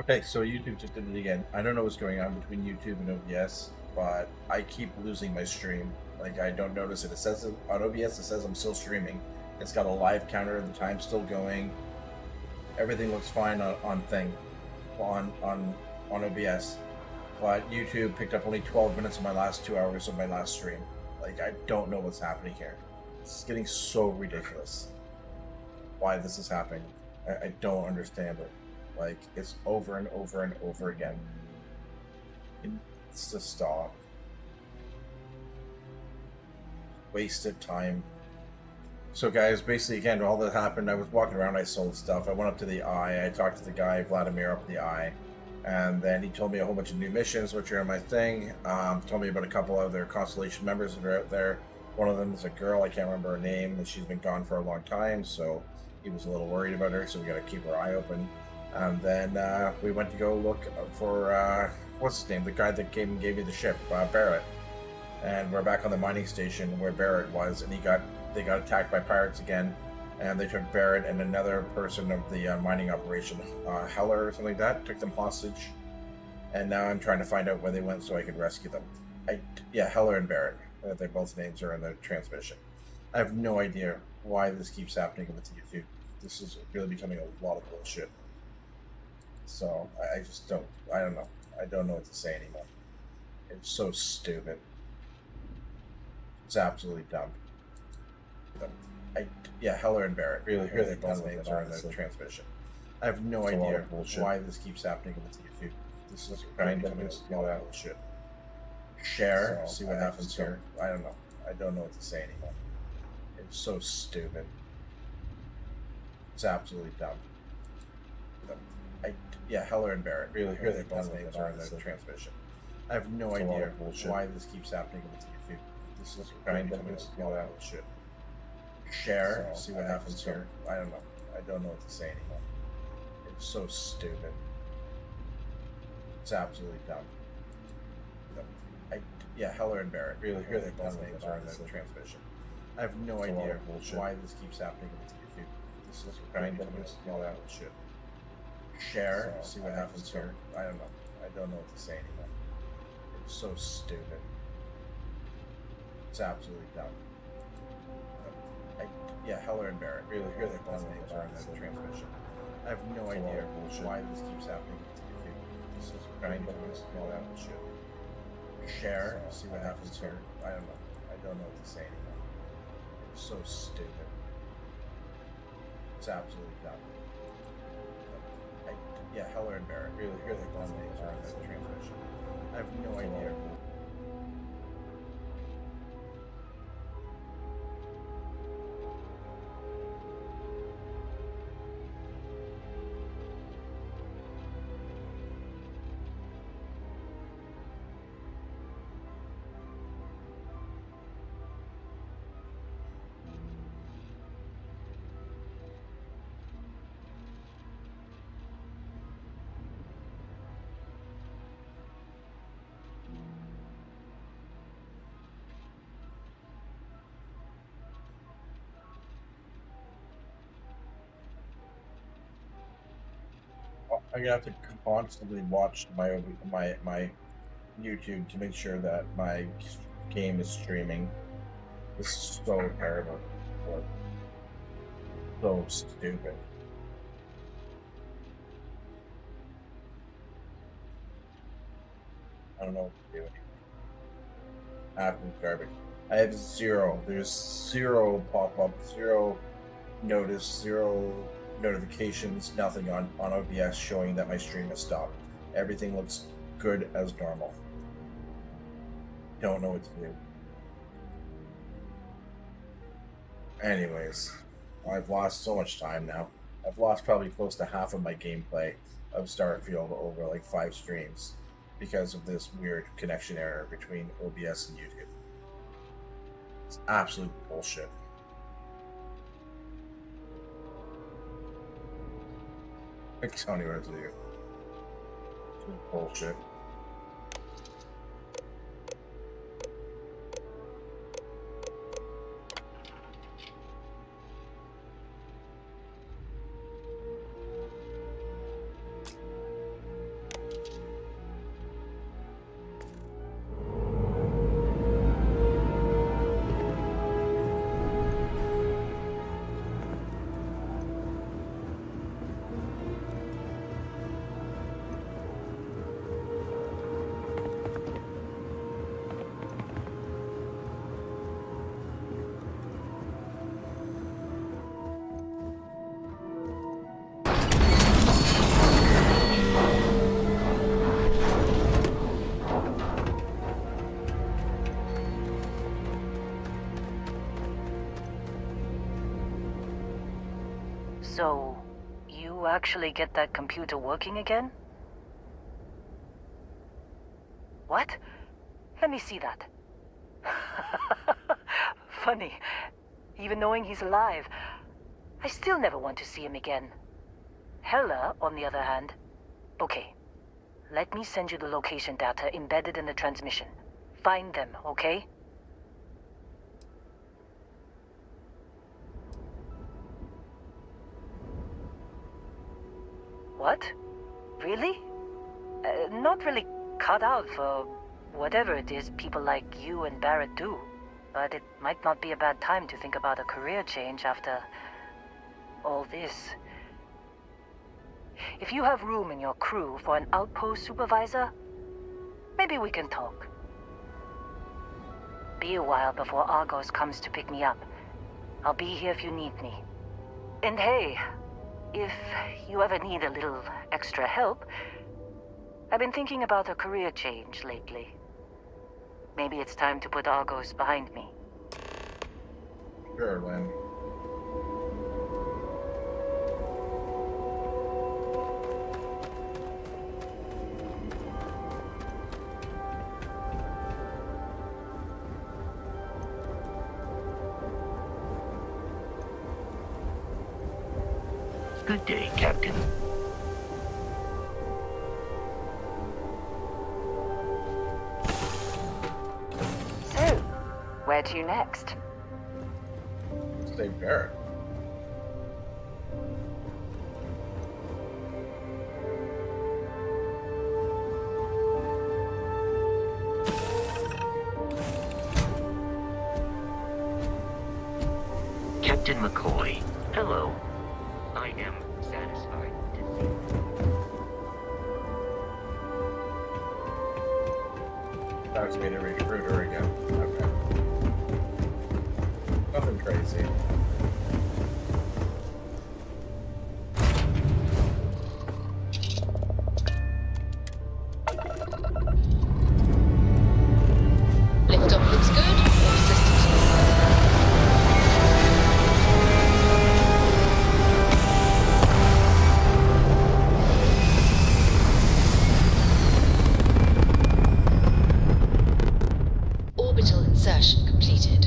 Okay, so YouTube just did it again. I don't know what's going on between YouTube and OBS, but I keep losing my stream. Like, I don't notice it. It says on OBS, it says I'm still streaming. It's got a live counter. The time's still going. Everything looks fine on OBS. But YouTube picked up only 12 minutes of my last 2 hours of my last stream. Like, I don't know what's happening here. It's getting so ridiculous. Why this is happening, I don't understand it. Like, it's over and over and over again. It's to stop. Wasted time. So guys, basically again, all that happened, I was walking around, I sold stuff. I went up to the eye, I talked to the guy, Vladimir, up the eye. And then he told me a whole bunch of new missions, which are in my thing. Told me about a couple of their Constellation members that are out there. One of them is a girl, I can't remember her name, and she's been gone for a long time, so he was a little worried about her, so we got to keep our eye open. And then we went to go look for, what's his name, the guy that came and gave me the ship, Barrett. And we're back on the mining station where Barrett was, and they got attacked by pirates again. And they took Barrett and another person of the mining operation, Heller or something like that, took them hostage. And now I'm trying to find out where they went so I can rescue them. Yeah, Heller and Barrett. Their both names are in the transmission. I have no idea why this keeps happening with YouTube. This is really becoming a lot of bullshit. So I just don't. I don't know. I don't know what to say anymore. It's so stupid. It's absolutely dumb. Yeah, Heller and Barrett. Really, their both names are in the transmission. I have no idea why this keeps happening with YouTube. This is kind of a lot of bullshit. Share, see what happens here. I don't know. I don't know what to say anymore. It's so stupid. It's absolutely dumb. Yeah, Heller and Barrett. Really, their both names are in the transmission. I have no idea why this keeps happening with YouTube. This is kind of a lot of bullshit. Share, see what happens here. I don't know. I don't know what to say anymore. It's so stupid. It's absolutely dumb. Yeah, Heller and Barrett. Really, their both names are in the transmission. I have no idea why this keeps happening with YouTube. This is kind of a lot of bullshit. Share, see what happens here. I don't know. I don't know what to say anymore. It's so stupid. It's absolutely dumb. Yeah, Heller and Barrett. Really, their both names are in the transmission. I have no idea why this keeps happening with YouTube. This is kind of a lot of bullshit. Share, see what happens here. I don't know. I don't know what to say anymore. It's so stupid. It's absolutely dumb. Yeah, Heller and Barrett. Really, their both names are in the transmission. I have no idea. I'm gonna have to constantly watch my YouTube to make sure that my game is streaming. This is so terrible. So stupid. I don't know what to do anymore. Absolute garbage. I have zero. There's zero pop-up, zero notice, zero notifications, nothing on OBS showing that my stream has stopped. Everything looks good as normal. Don't know what to do. Anyways, I've lost so much time now. I've lost probably close to half of my gameplay of Starfield over like 5 streams because of this weird connection error between OBS and YouTube. It's absolute bullshit. I don't even know what to do. It's bullshit. actually get that computer working again? What? Let me see that. Funny. Even knowing he's alive, I still never want to see him again. Hella, on the other hand. Okay. Let me send you the location data embedded in the transmission. Find them, okay? What? Really? Not really cut out for whatever it is people like you and Barrett do. But it might not be a bad time to think about a career change after all this. If you have room in your crew for an outpost supervisor, maybe we can talk. Be a while before Argos comes to pick me up. I'll be here if you need me. And hey, if you ever need a little extra help, I've been thinking about a career change lately. Maybe it's time to put Argos behind me. Sure, Lynn. Good day, Captain. So, where to next? Stay Barrett. Captain McCoy, hello. I am satisfied to see you. That was me to recruit her again. Okay. Nothing crazy. Liftoff looks good. All systems orbital insertion completed.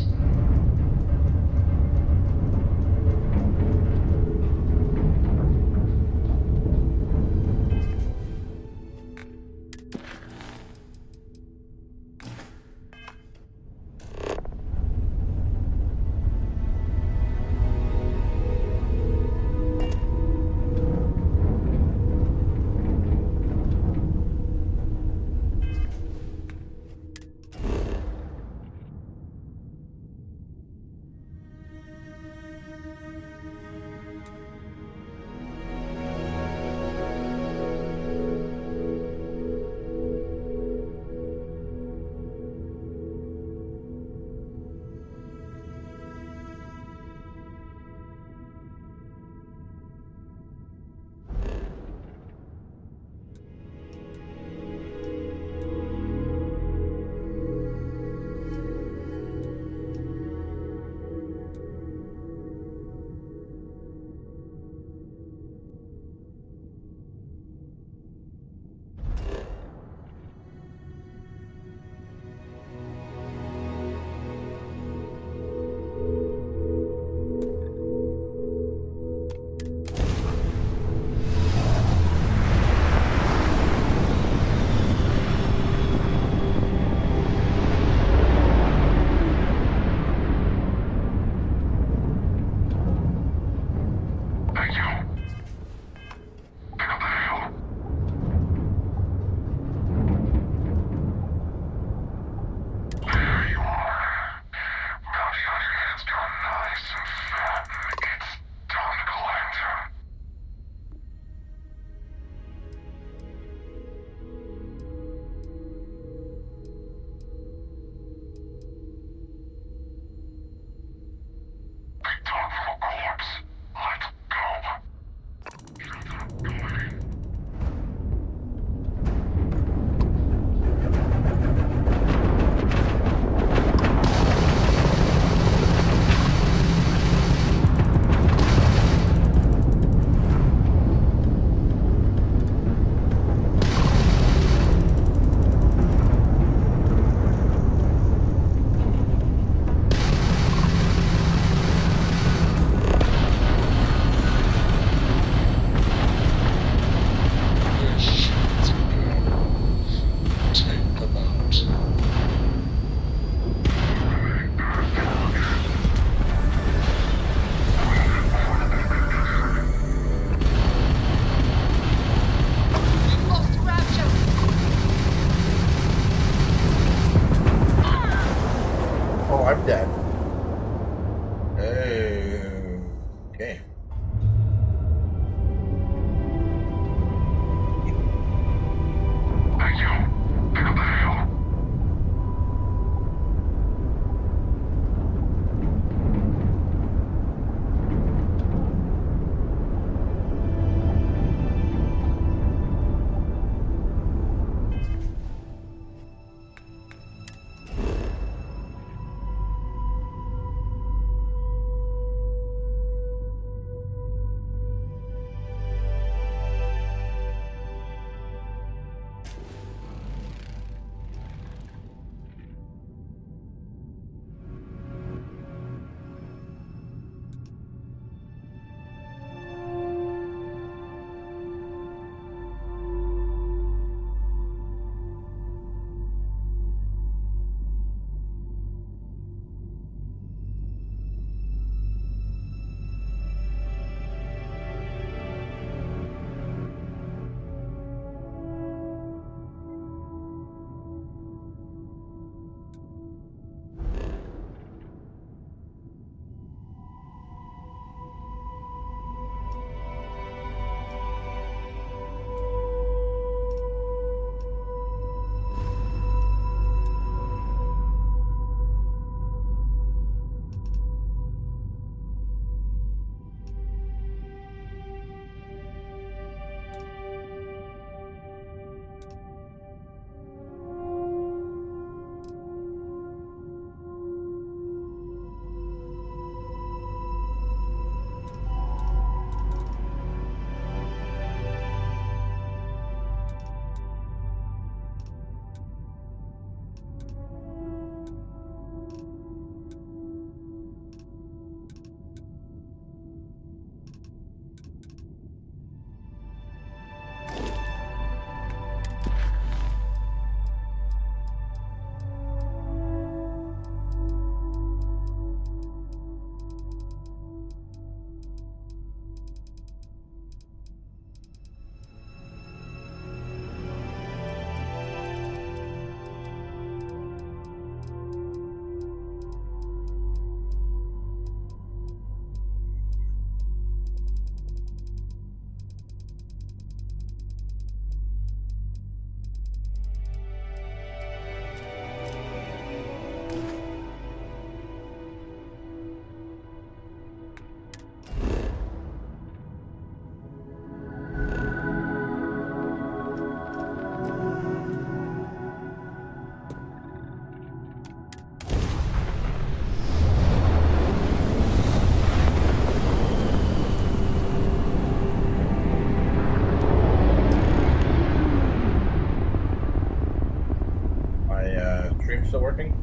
working?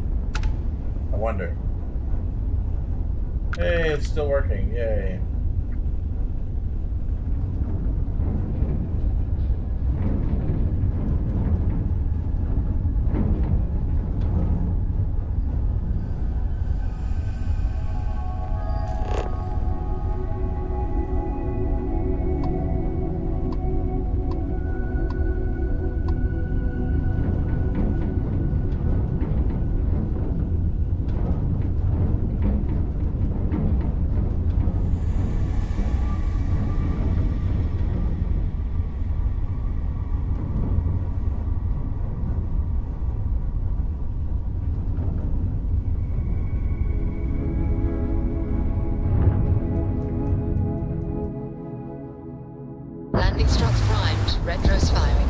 I wonder. Hey, it's still working. Yay. Landing struts primed. Retros firing.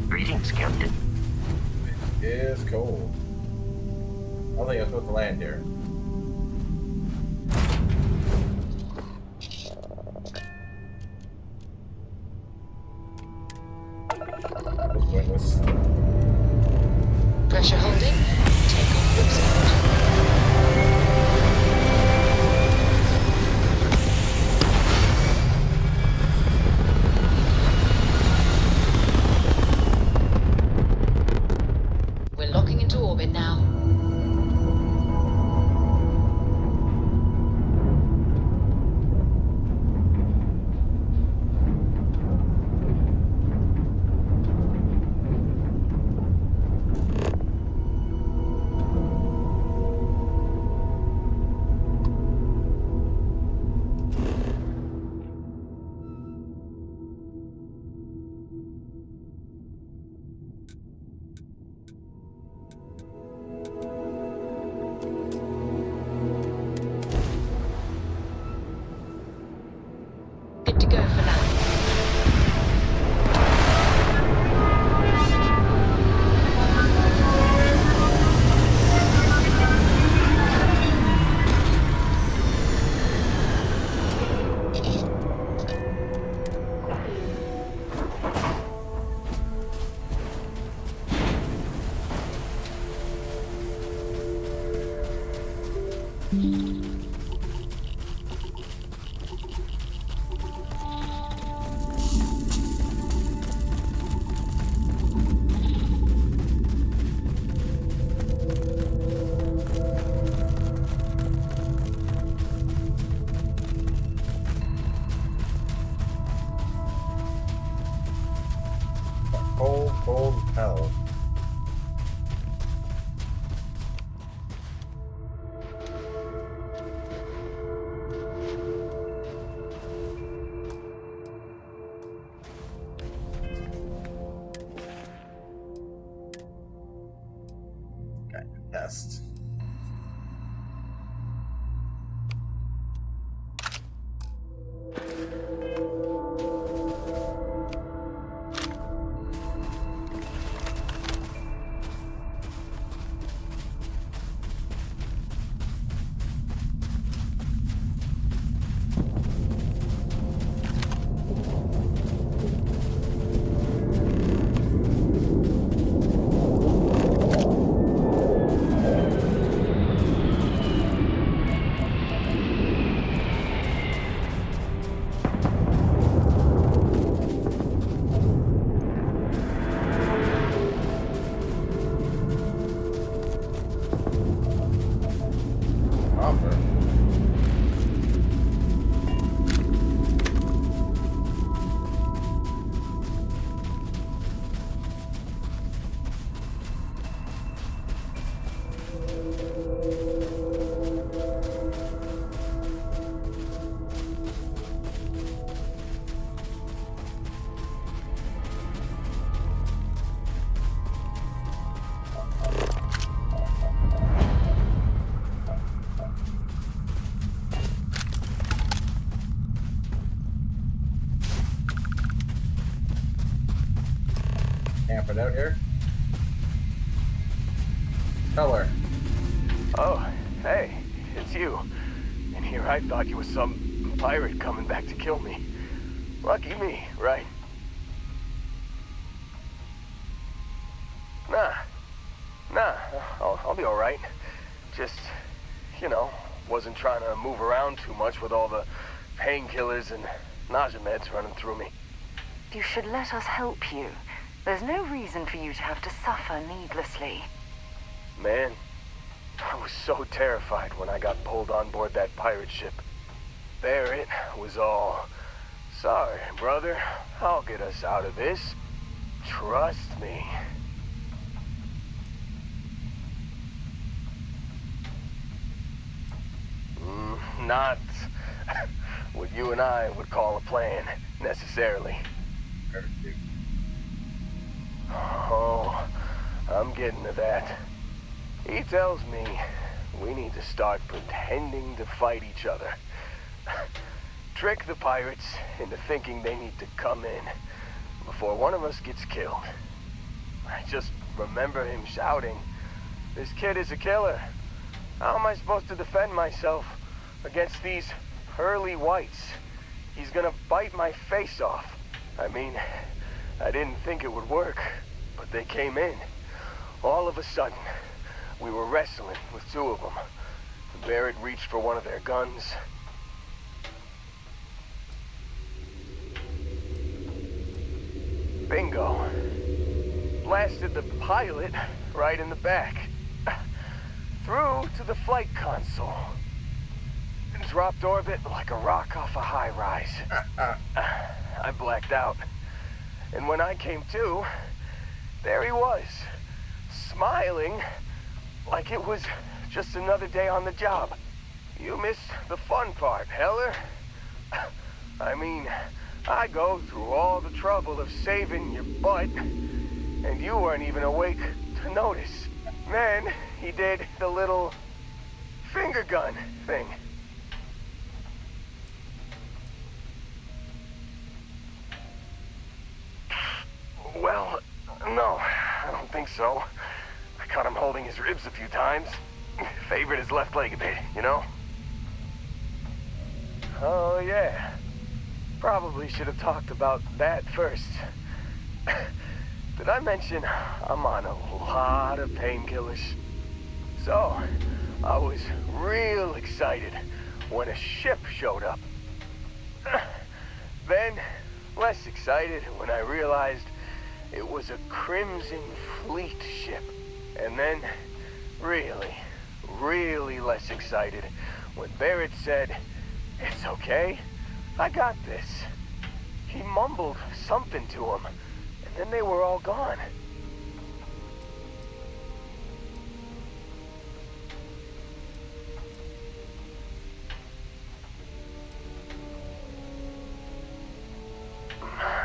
Greetings, Captain. It is cold. I don't think I'm supposed to land here. That's pointless. Pressure holding. Takeoff observed. We're locking into orbit now. Good to go for now. Cold hell. Okay, test. helping out here? Tell her. Oh, hey, it's you. And here I thought you were some pirate coming back to kill me. Lucky me, right? Nah, I'll be alright. Just, you know, wasn't trying to move around too much with all the painkillers and nausea meds running through me. You should let us help you. There's no reason for you to have to suffer needlessly. Man, I was so terrified when I got pulled on board that pirate ship. There it was all. Sorry, brother. I'll get us out of this. Trust me. Not what you and I would call a plan, necessarily. Oh, I'm getting to that. He tells me we need to start pretending to fight each other. Trick the pirates into thinking they need to come in before one of us gets killed. I just remember him shouting, "This kid is a killer. How am I supposed to defend myself against these pearly whites? He's gonna bite my face off." I mean, I didn't think it would work, but they came in. All of a sudden, we were wrestling with two of them. Barrett reached for one of their guns. Bingo. Blasted the pilot right in the back. Through to the flight console. Dropped orbit like a rock off a high rise. I blacked out. And when I came to, there he was, smiling like it was just another day on the job. You missed the fun part, Heller. I mean, I go through all the trouble of saving your butt, and you weren't even awake to notice. Then he did the little finger gun thing. Well, no, I don't think so. I caught him holding his ribs a few times. Favored his left leg a bit, you know? Oh, yeah. Probably should have talked about that first. Did I mention I'm on a lot of painkillers? So, I was real excited when a ship showed up. Then, less excited when I realized it was a Crimson Fleet ship. And then, really less excited when Barrett said, "It's okay, I got this." He mumbled something to him, and then they were all gone.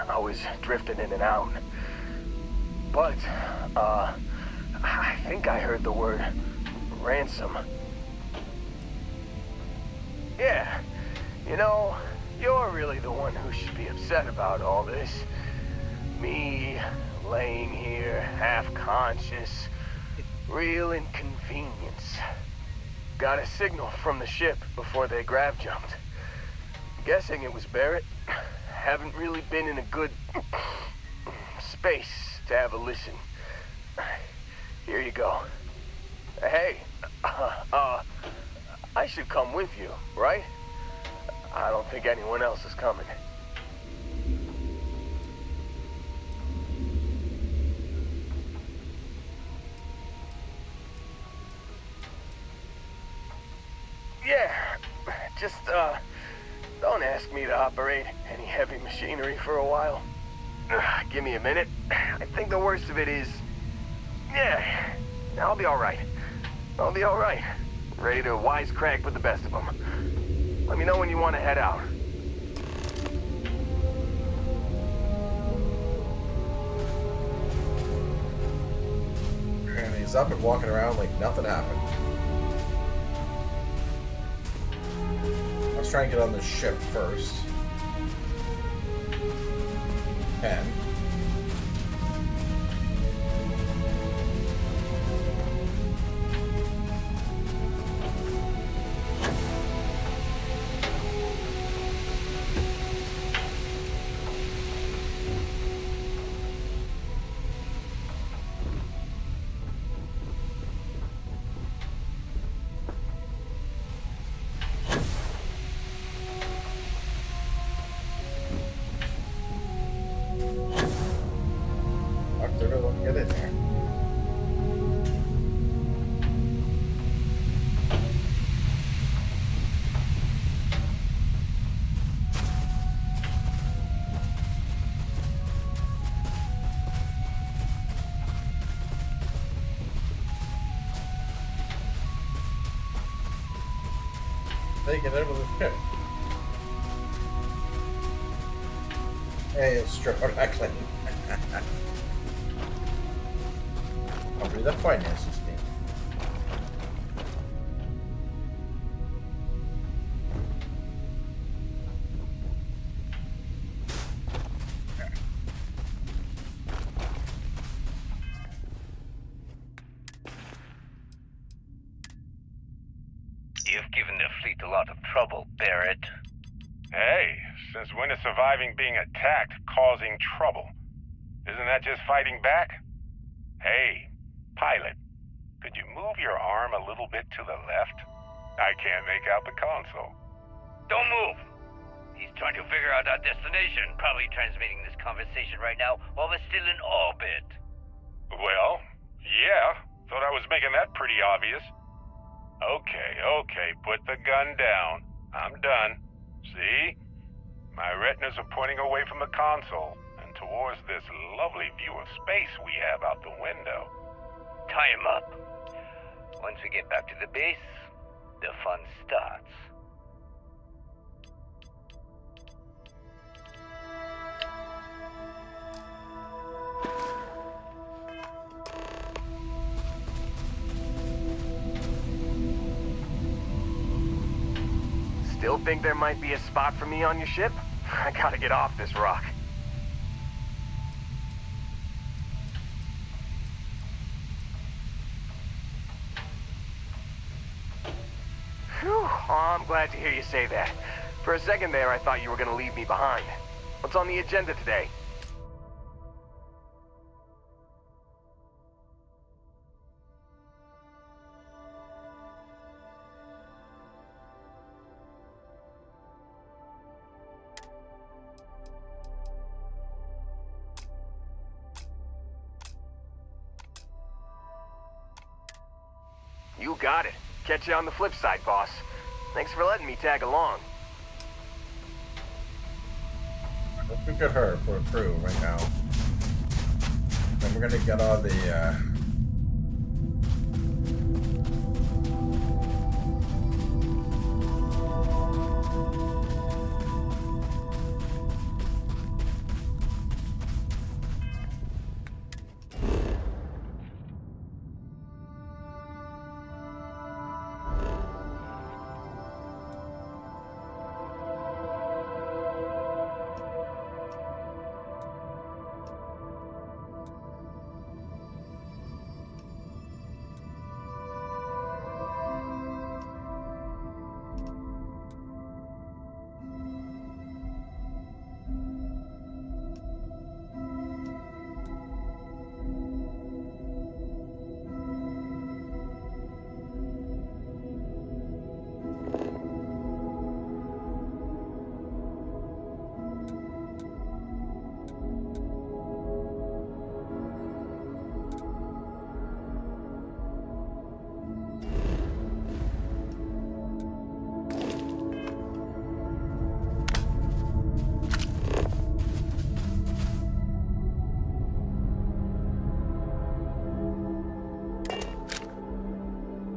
I was drifting in and out. But, I think I heard the word ransom. Yeah, you know, you're really the one who should be upset about all this. Me, laying here, half-conscious, real inconvenience. Got a signal from the ship before they grav jumped. Guessing it was Barrett. Haven't really been in a good space to have a listen. Here you go. Hey, I should come with you, right? I don't think anyone else is coming. Yeah, just, don't ask me to operate any heavy machinery for a while. Give me a minute. I think the worst of it is... Yeah, I'll be alright. I'll be alright. Ready to wisecrack with the best of them. Let me know when you want to head out. And he's up and walking around like nothing happened. Let's try and get on the ship first. They get it with a ship. Hey, it's straight out actually. Company that finances me. You've given the fleet a lot of trouble, Barrett. Hey, since when is surviving being attacked causing trouble? Isn't that just fighting back? Hey, pilot, could you move your arm a little bit to the left? I can't make out the console. Don't move! He's trying to figure out our destination, probably transmitting this conversation right now while we're still in orbit. Well, yeah, thought I was making that pretty obvious. Okay, put the gun down. I'm done. See? My retinas are pointing away from the console and towards this lovely view of space we have out the window. Tie him up. Once we get back to the base, the fun starts. Still think there might be a spot for me on your ship? I gotta get off this rock. Whew, oh, I'm glad to hear you say that. For a second there, I thought you were gonna leave me behind. What's on the agenda today? You got it. Catch you on the flip side, boss. Thanks for letting me tag along. Let's look at her for a crew right now. Then we're gonna get all the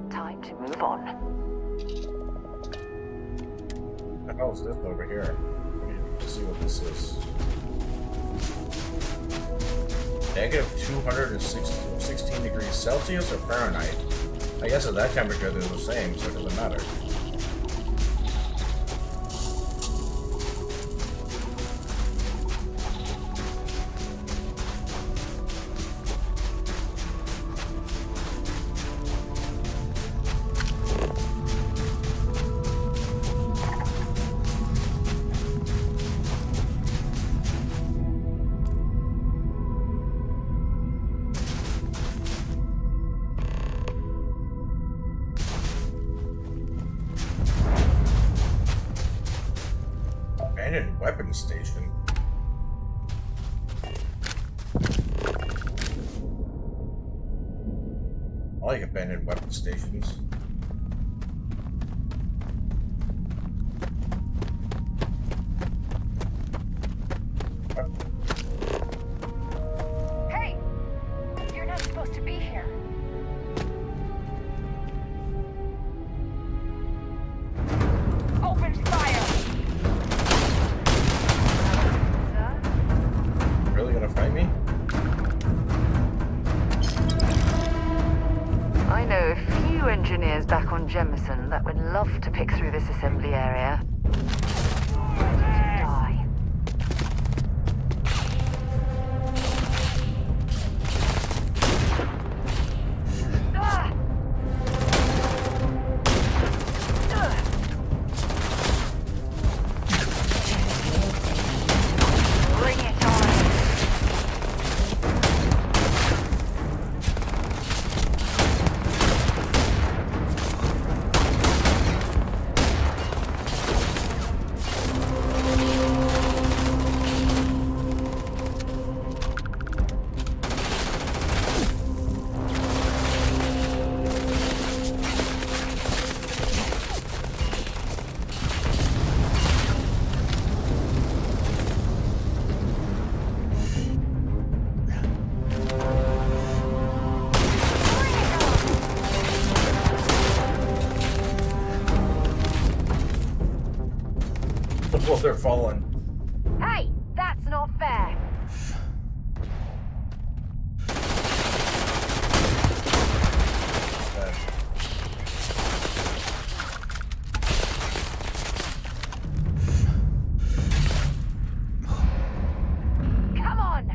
Time to move on. What the hell is this over here? We need to see what this is. Negative 216 degrees Celsius or Fahrenheit? I guess at that temperature they're the same, so it doesn't matter. Abandoned weapon station. I like abandoned weapon stations. Hey! You're not supposed to be here. few engineers back on Jemison that would love to pick through this assembly area. Die. Bring it on. Well, they're falling. Hey, that's not fair. Okay. Come on.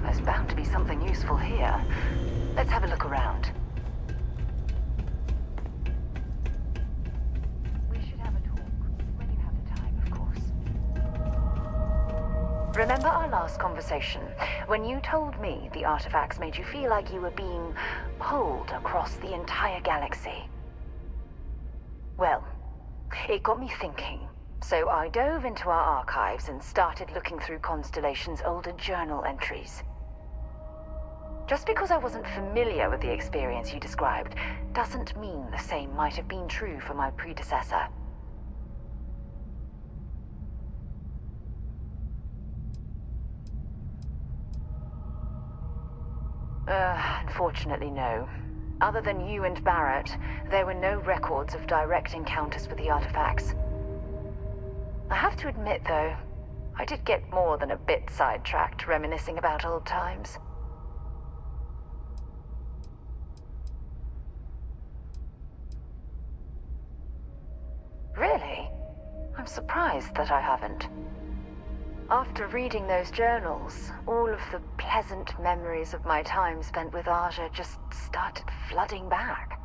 There's bound to be something useful here. Let's have a look around. We should have a talk when you have the time, of course. Remember our last conversation, when you told me the artifacts made you feel like you were being pulled across the entire galaxy? Well, it got me thinking. So I dove into our archives and started looking through Constellation's older journal entries. Just because I wasn't familiar with the experience you described doesn't mean the same might have been true for my predecessor. Unfortunately, no. Other than you and Barrett, there were no records of direct encounters with the artifacts. I have to admit, though, I did get more than a bit sidetracked reminiscing about old times. Really? I'm surprised that I haven't. After reading those journals, all of the pleasant memories of my time spent with Aja just started flooding back.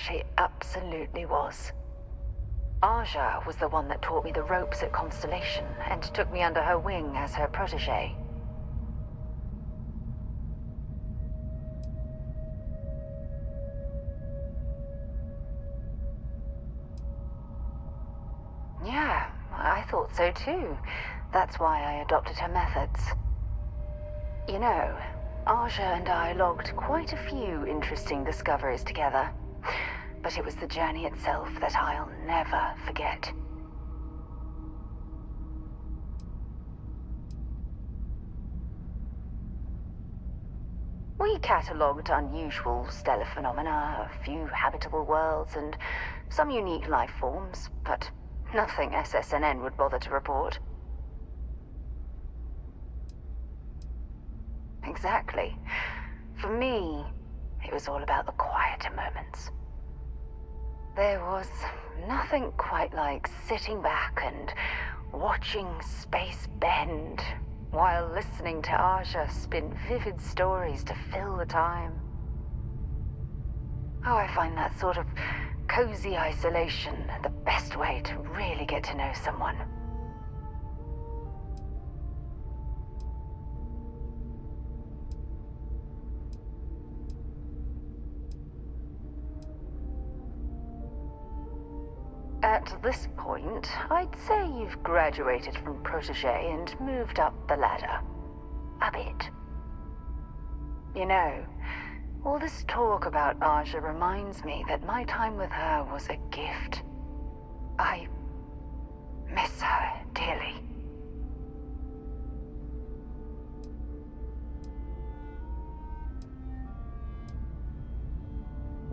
She absolutely was. Aja was the one that taught me the ropes at Constellation and took me under her wing as her protege. Yeah, I thought so too. That's why I adopted her methods. You know, Aja and I logged quite a few interesting discoveries together. But it was the journey itself that I'll never forget. We catalogued unusual stellar phenomena, a few habitable worlds, and some unique life forms, but nothing SSNN would bother to report. Exactly. For me, it was all about the quieter moments. There was nothing quite like sitting back and watching space bend while listening to Aja spin vivid stories to fill the time. Oh, I find that sort of cozy isolation the best way to really get to know someone. At this point, I'd say you've graduated from protege and moved up the ladder. A bit. You know, all this talk about Aja reminds me that my time with her was a gift. I miss her dearly.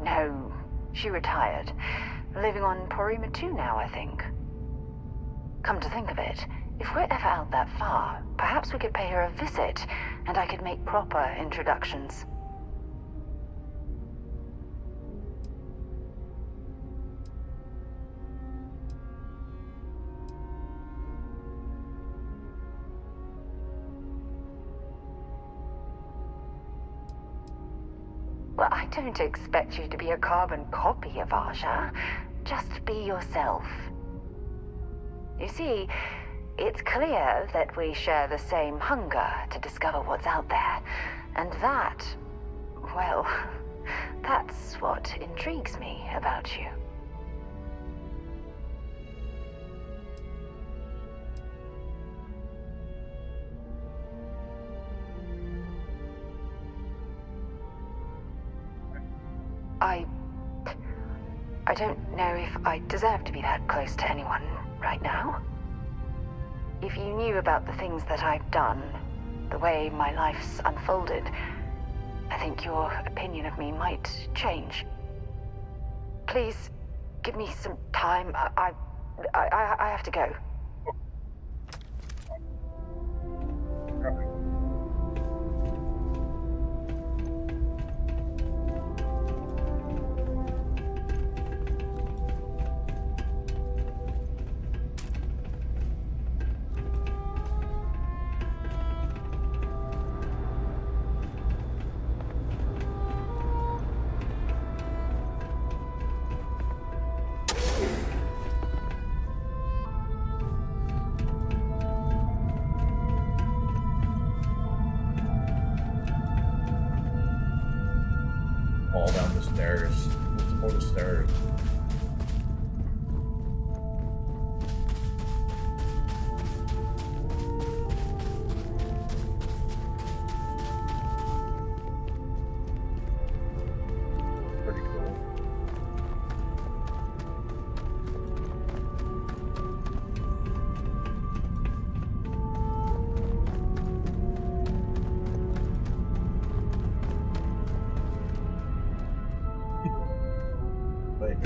No, she retired. Living on PRO MK2 now, I think. Come to think of it, if we're ever out that far, perhaps we could pay her a visit, and I could make proper introductions. Well, I don't expect you to be a carbon copy of Aja. Just be yourself. You see, it's clear that we share the same hunger to discover what's out there. And that, well, that's what intrigues me about you. I don't know if I deserve to be that close to anyone right now. If you knew about the things that I've done, the way my life's unfolded, I think your opinion of me might change. Please, give me some time. I have to go. stairs. Let's go to stairs. Pretty cool. Wait.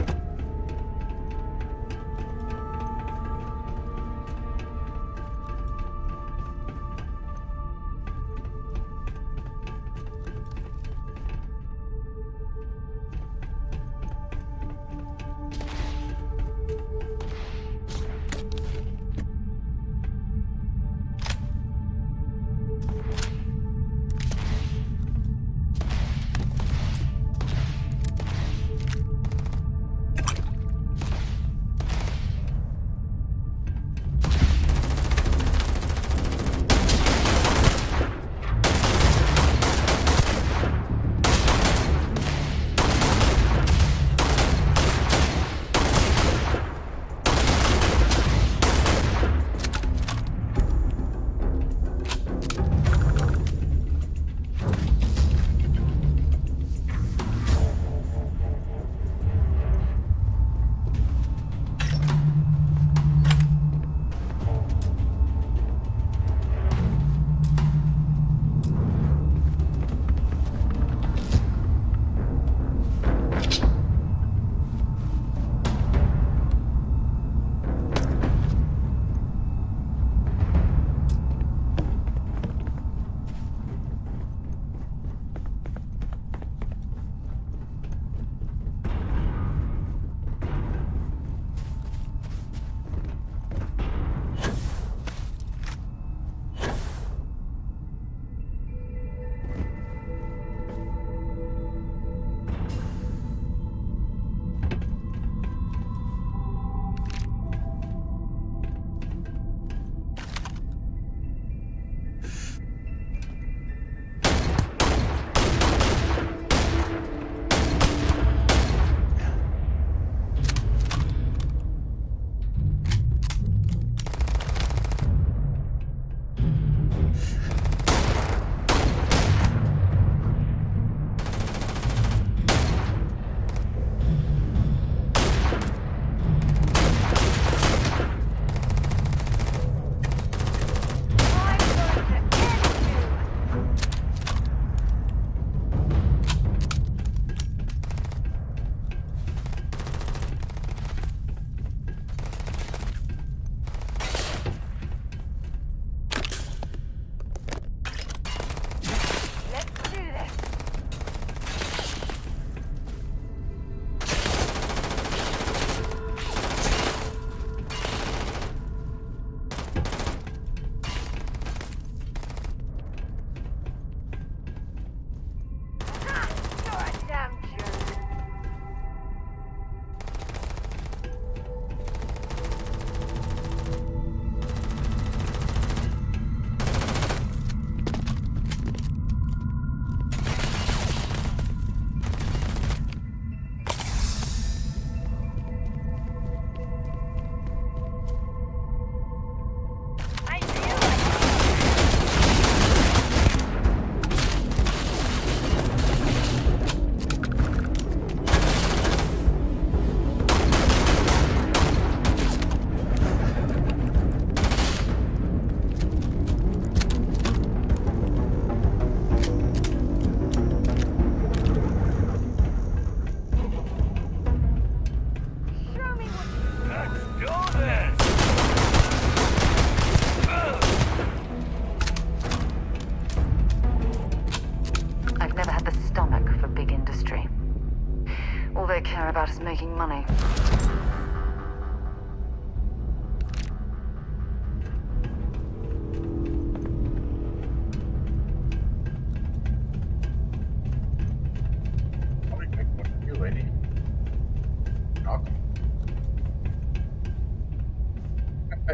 care about is making money.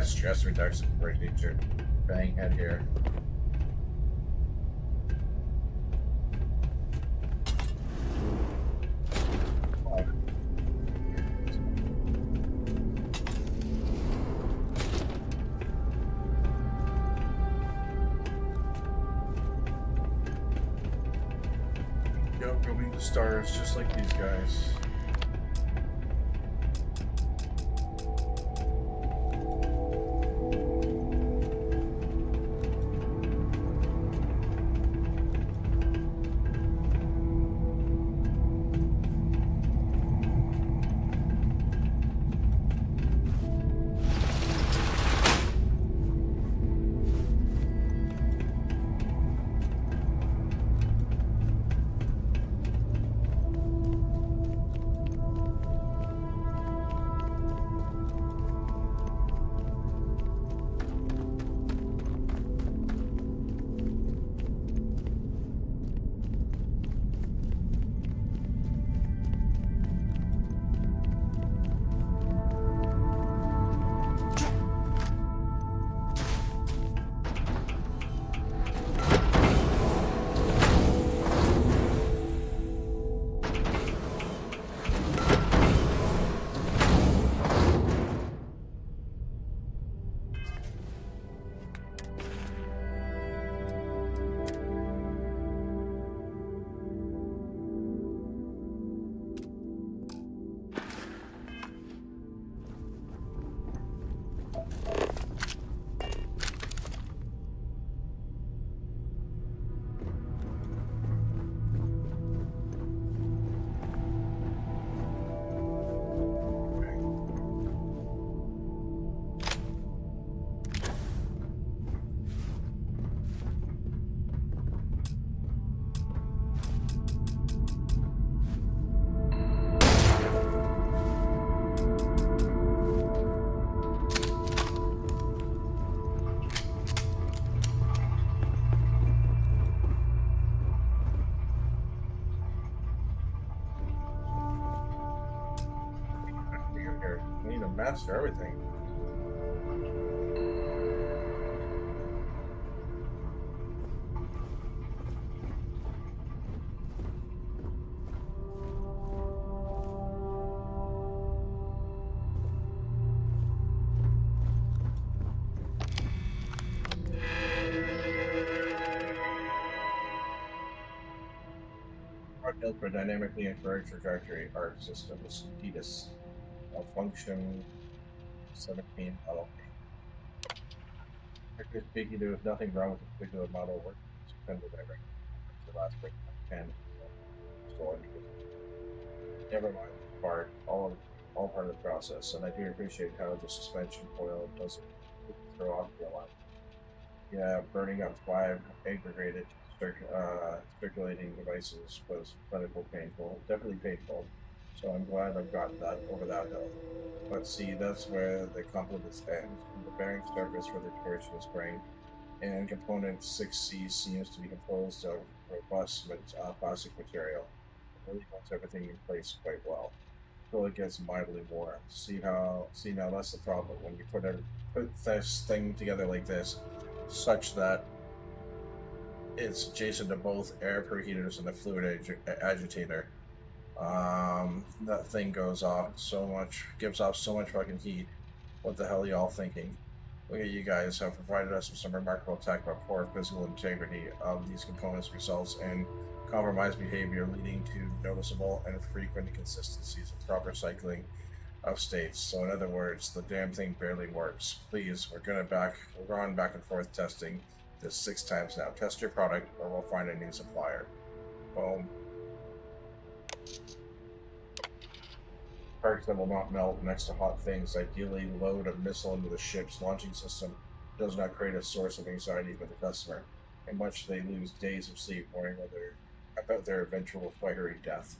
Stress reduction for nature. Bang head here. Going to stars just like these guys. Master everything. Built for dynamically infrared trajectory arc system is DDIS, a function 17 LP. Strictly speaking, there was nothing wrong with the particular model work suspended directly the last break 10. So never mind the part, all part of the process, and I do appreciate how the suspension coil doesn't throw off the alarm. Yeah, burning up 5 aggregated circulating devices was incredibly painful, definitely painful. So I'm glad I've gotten that over that hill. But see, that's where the compliments end. The bearing surface for the torsion spring and component 6C seems to be composed of robust plastic material. It really holds everything in place quite well. Until it gets mildly warm. See now that's the problem when you put this thing together like this, such that it's adjacent to both air preheaters and the fluid agitator. That thing goes off so much, gives off so much fucking heat. What the hell are y'all thinking? Look at you guys have provided us with some remarkable tech, but poor physical integrity of these components results in compromised behavior, leading to noticeable and frequent inconsistencies in proper cycling of states. So in other words, the damn thing barely works. Please, we're on back and forth testing this 6 times now. Test your product or we'll find a new supplier. Boom. Parts that will not melt next to hot things. Ideally, load a missile into the ship's launching system. Does not create a source of anxiety for the customer, in which they lose days of sleep worrying about their eventual fiery death.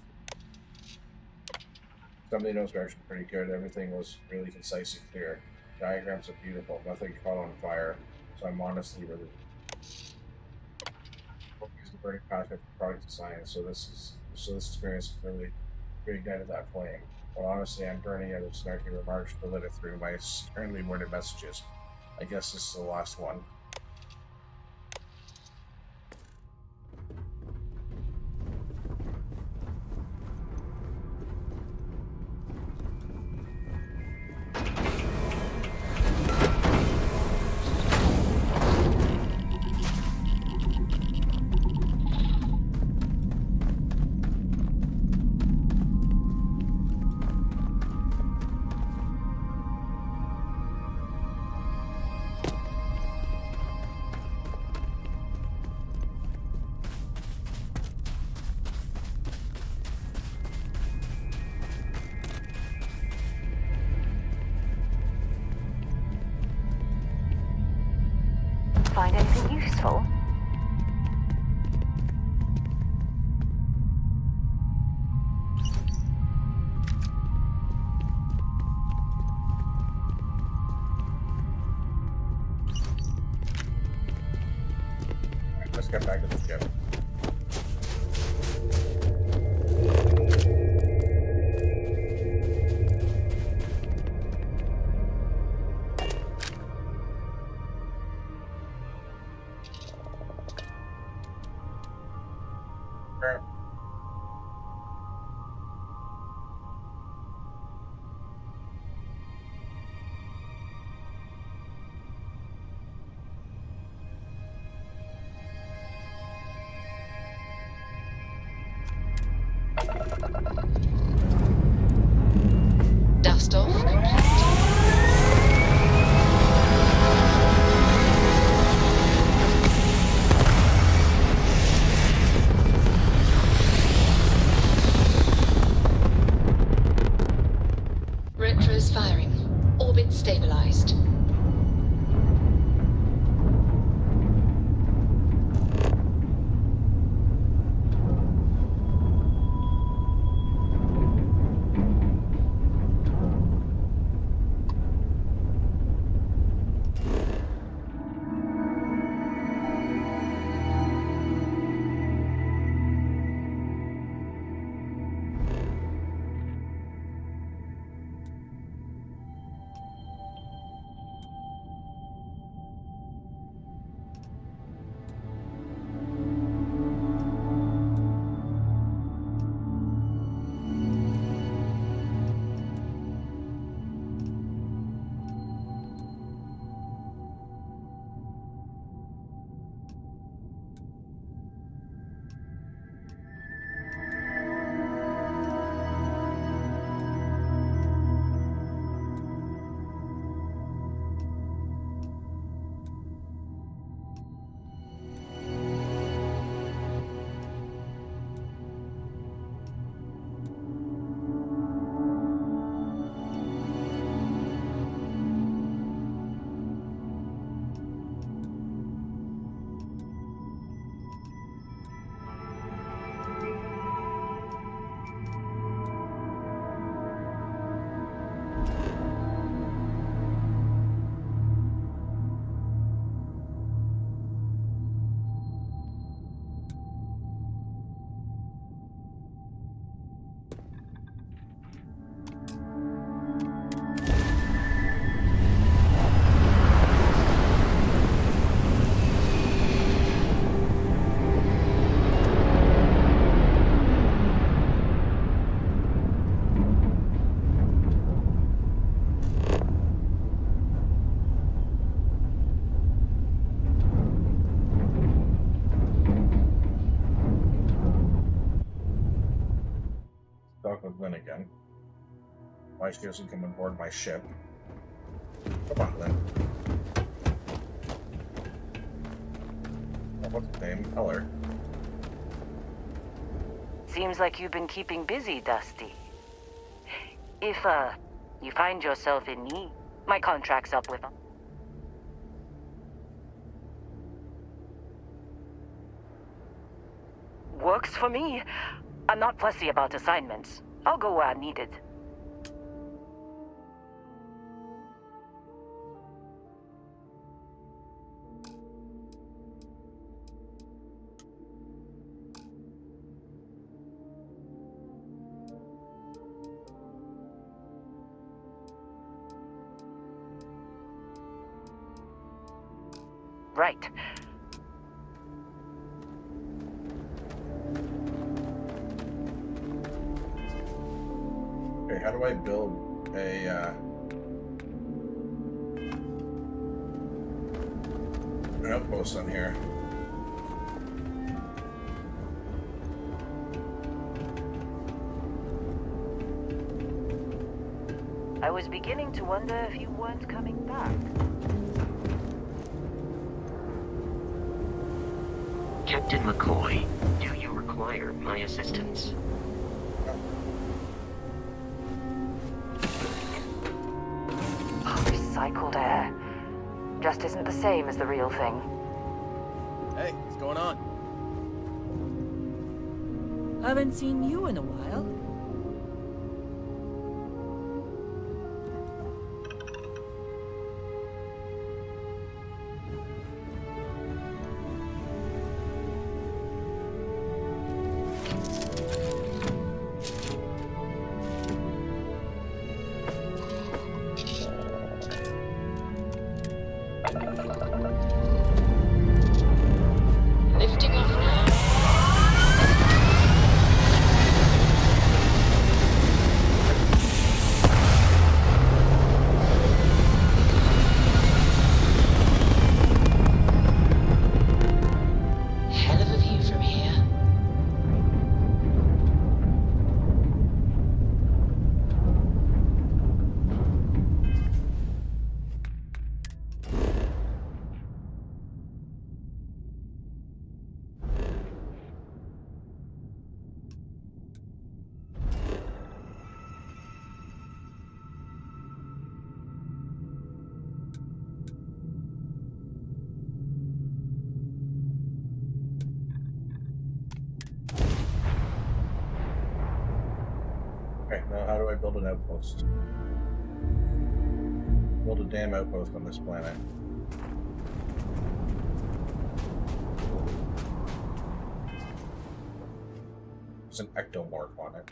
Some of the notes were actually pretty good. Everything was really concise and clear. Diagrams are beautiful. Nothing caught on fire. So I'm honestly relieved. Use the burning passion for product design. So this experience is really reignited that flame. But honestly, I'm burning out of snarky remarks delivered through my sternly worded messages. I guess this is the last one. find anything useful. Alright, let's get back to the ship. Dust off complete. Retros firing. Orbit stabilized. Talk with Lynn again. Why she doesn't come on board my ship? Come on, Lynn. Oh, what's the name? Tell her. Seems like you've been keeping busy, Dusty. If, you find yourself in need, my contract's up with them. Works for me. I'm not fussy about assignments. I'll go where I'm needed. Right. Okay, how do I build a an outpost on here? I was beginning to wonder if you weren't coming back. Captain McCoy, do you require my assistance? Recycled air. Just isn't the same as the real thing. Hey, what's going on? Haven't seen you in a while. Lifting off now. Hell of a view from here. Okay, now how do I build an outpost? Build a damn outpost on this planet. There's an ectomorph on it.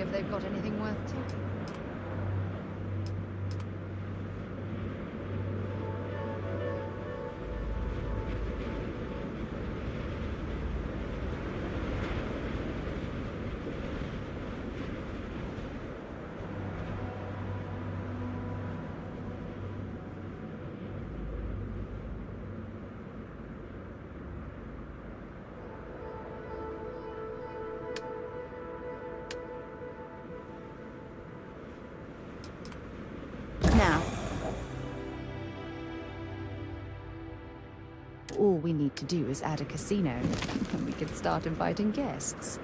if they've got anything worth taking. Now, all we need to do is add a casino, and we can start inviting guests.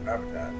Habitat.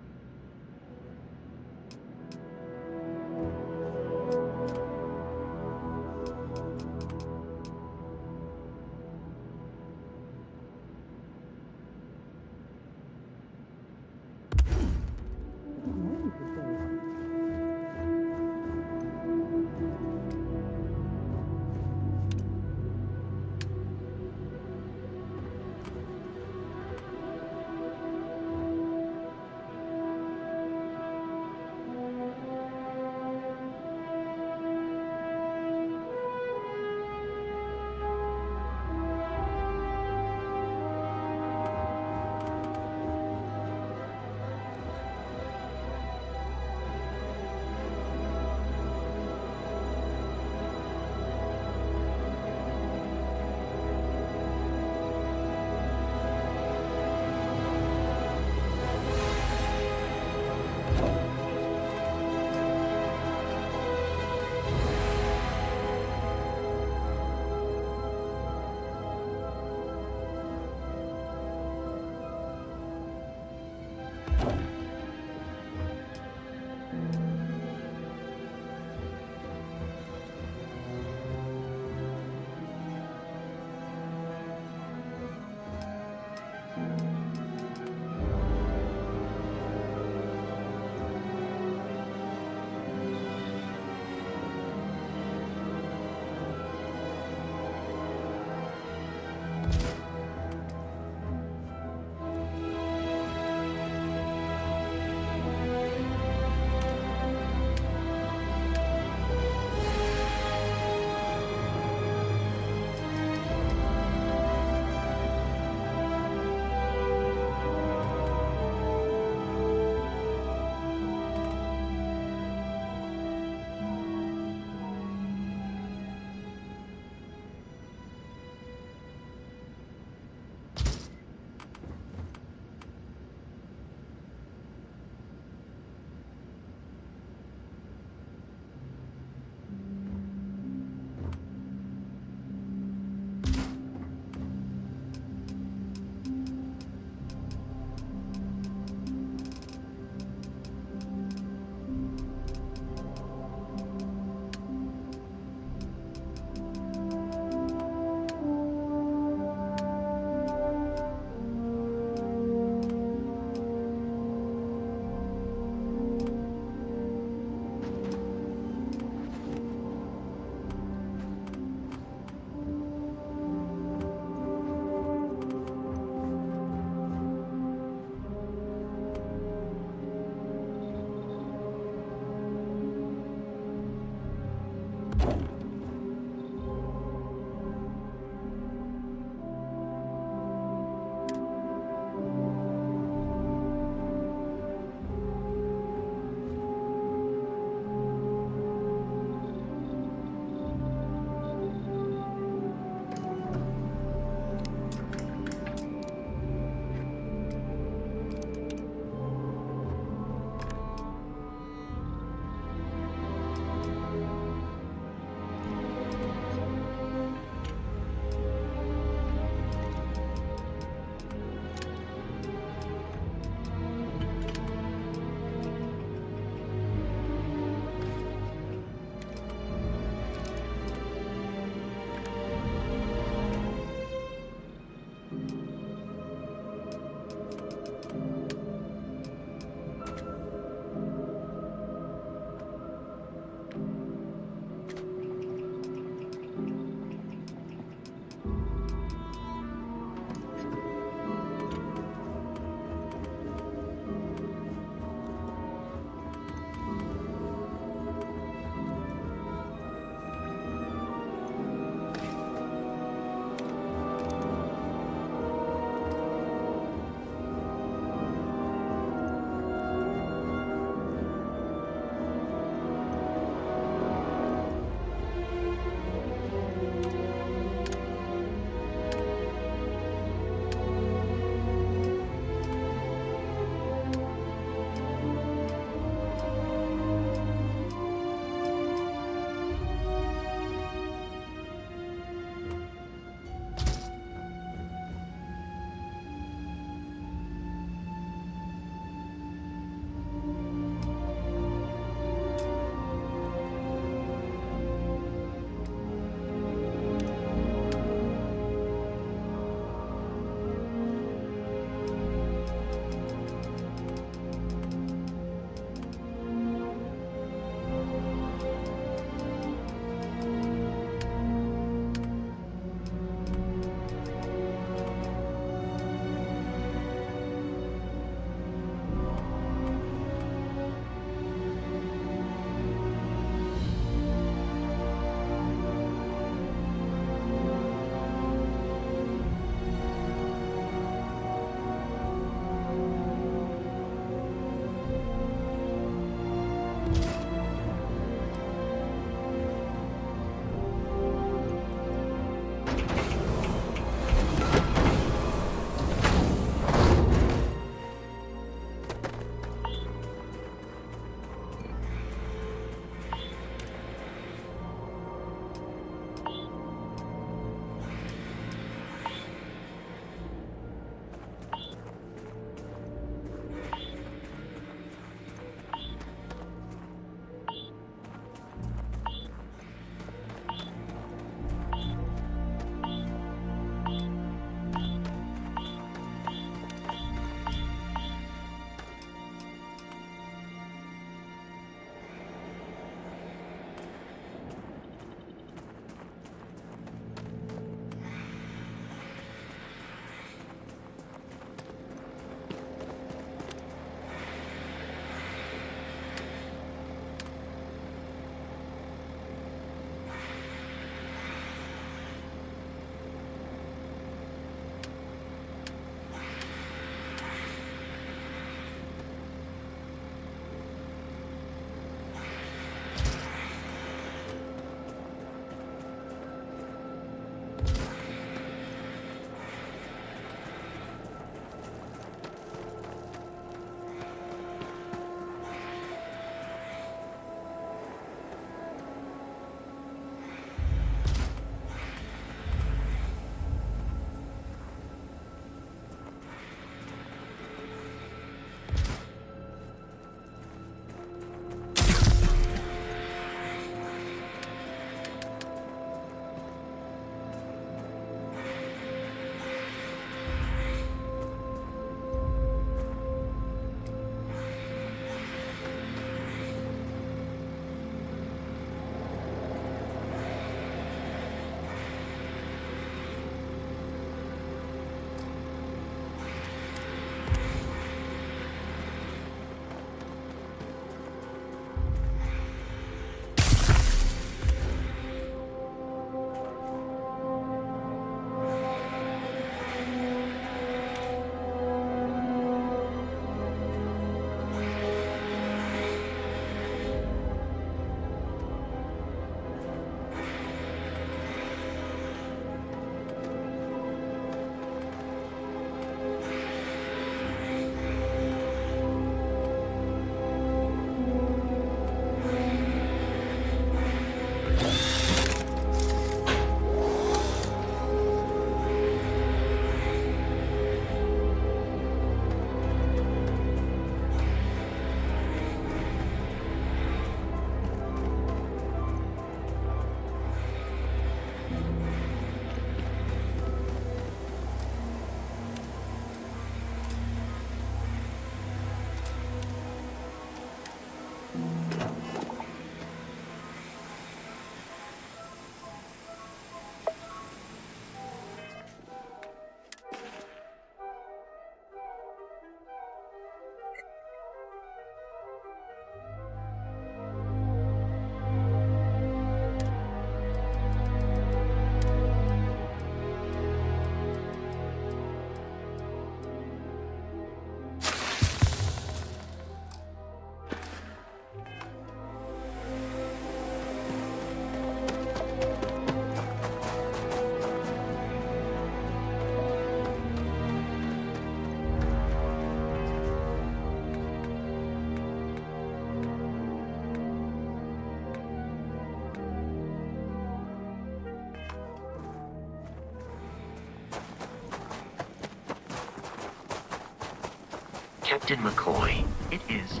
Captain McCoy, it is.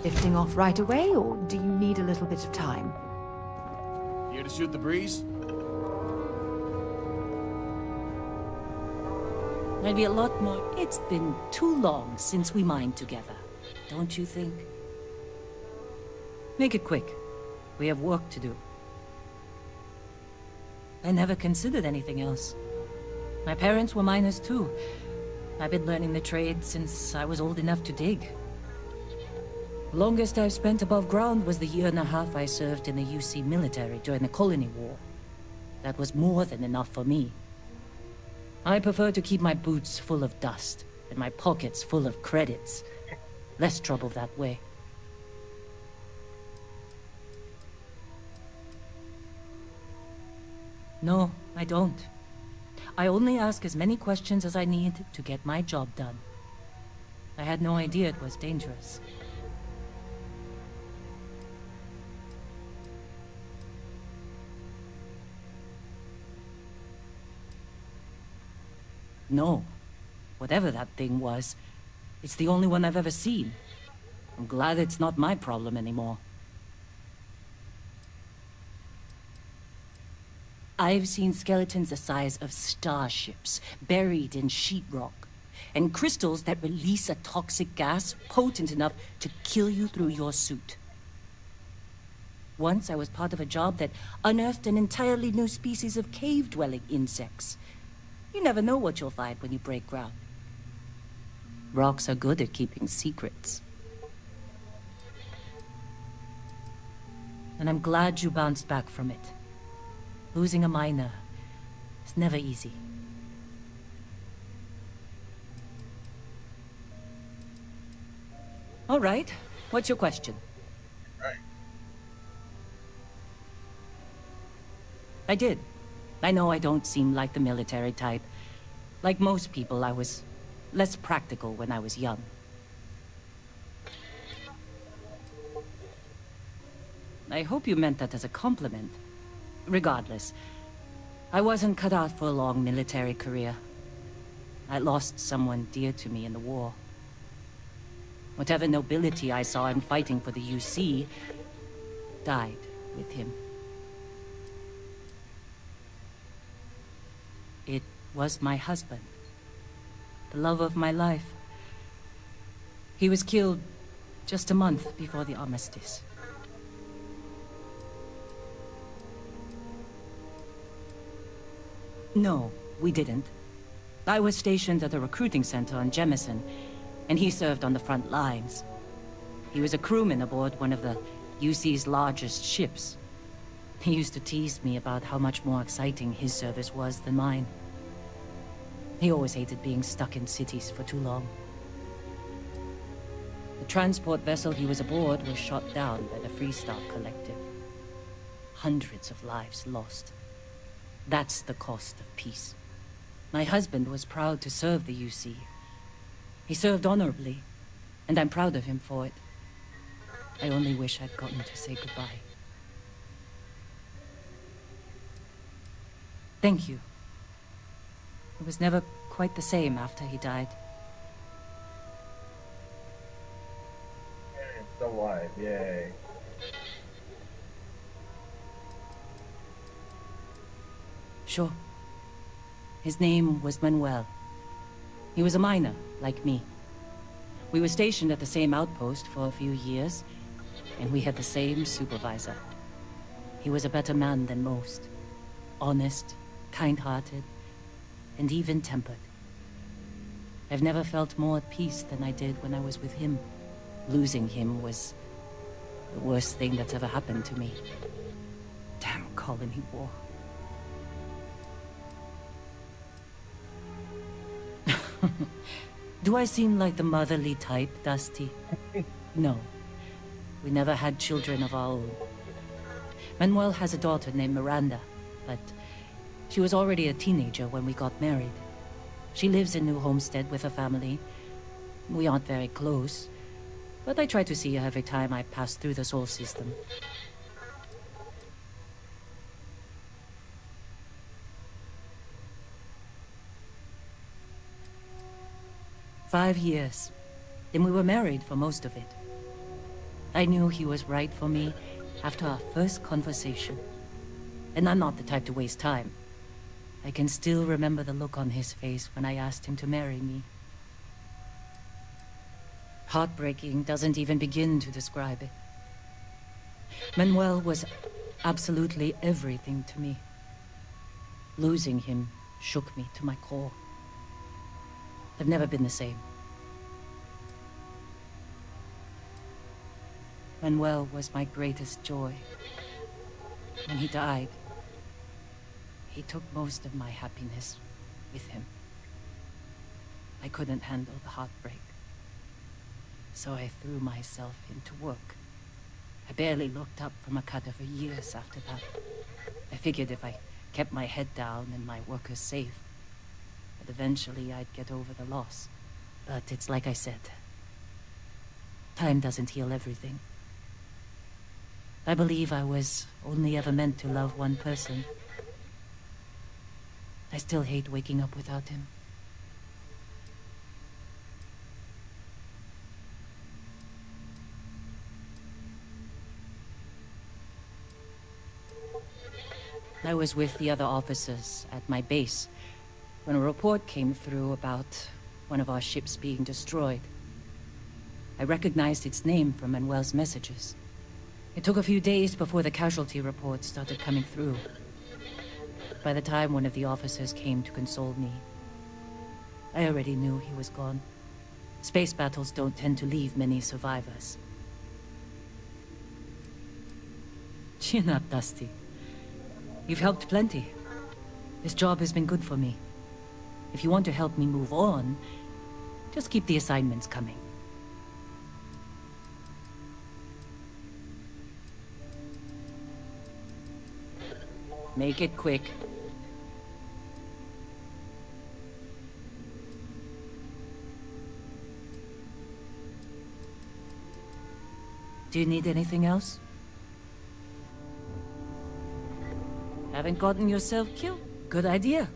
Lifting off right away, or do you need a little bit of time? Here to shoot the breeze? Maybe a lot more. It's been too long since we mined together, don't you think? Make it quick. We have work to do. I never considered anything else. My parents were miners too. I've been learning the trade since I was old enough to dig. Longest I've spent above ground was the year and a half I served in the UC military during the Colony War. That was more than enough for me. I prefer to keep my boots full of dust and my pockets full of credits. Less trouble that way. No, I don't. I only ask as many questions as I need to get my job done. I had no idea it was dangerous. No. Whatever that thing was, it's the only one I've ever seen. I'm glad it's not my problem anymore. I've seen skeletons the size of starships, buried in sheetrock, and crystals that release a toxic gas potent enough to kill you through your suit. Once I was part of a job that unearthed an entirely new species of cave-dwelling insects. You never know what you'll find when you break ground. Rocks are good at keeping secrets. And I'm glad you bounced back from it. Losing a miner is never easy. All right, what's your question? Right. I did. I know I don't seem like the military type. Like most people, I was less practical when I was young. I hope you meant that as a compliment. Regardless, I wasn't cut out for a long military career. I lost someone dear to me in the war. Whatever nobility I saw in fighting for the UC died with him. It was my husband, the love of my life. He was killed just a month before the armistice. No, we didn't. I was stationed at a recruiting center on Jemison, and he served on the front lines. He was a crewman aboard one of the UC's largest ships. He used to tease me about how much more exciting his service was than mine. He always hated being stuck in cities for too long. The transport vessel he was aboard was shot down by the Freestar Collective. Hundreds of lives lost. That's the cost of peace. My husband was proud to serve the UC. He served honorably, and I'm proud of him for it. I only wish I'd gotten to say goodbye. Thank you. It was never quite the same after he died. I'm still alive, yay. Sure. His name was Manuel. He was a miner, like me. We were stationed at the same outpost for a few years, and we had the same supervisor. He was a better man than most. Honest, kind-hearted, and even-tempered. I've never felt more at peace than I did when I was with him. Losing him was the worst thing that's ever happened to me. Damn colony war. Do I seem like the motherly type, Dusty? No. We never had children of our own. Manuel has a daughter named Miranda, but she was already a teenager when we got married. She lives in New Homestead with her family. We aren't very close, but I try to see her every time I pass through the Sol system. 5 years. Then we were married for most of it. I knew he was right for me after our first conversation. And I'm not the type to waste time. I can still remember the look on his face when I asked him to marry me. Heartbreaking doesn't even begin to describe it. Manuel was absolutely everything to me. Losing him shook me to my core. I've never been the same. Manuel was my greatest joy. When he died, he took most of my happiness with him. I couldn't handle the heartbreak, so I threw myself into work. I barely looked up from Akata for years after that. I figured if I kept my head down and my workers safe, that eventually I'd get over the loss. But it's like I said, time doesn't heal everything. I believe I was only ever meant to love one person. I still hate waking up without him. I was with the other officers at my base when a report came through about one of our ships being destroyed. I recognized its name from Manuel's messages. It took a few days before the casualty reports started coming through. By the time one of the officers came to console me, I already knew he was gone. Space battles don't tend to leave many survivors. Chin up, Dusty. You've helped plenty. This job has been good for me. If you want to help me move on, just keep the assignments coming. Make it quick. Do you need anything else? Haven't gotten yourself killed? Good idea.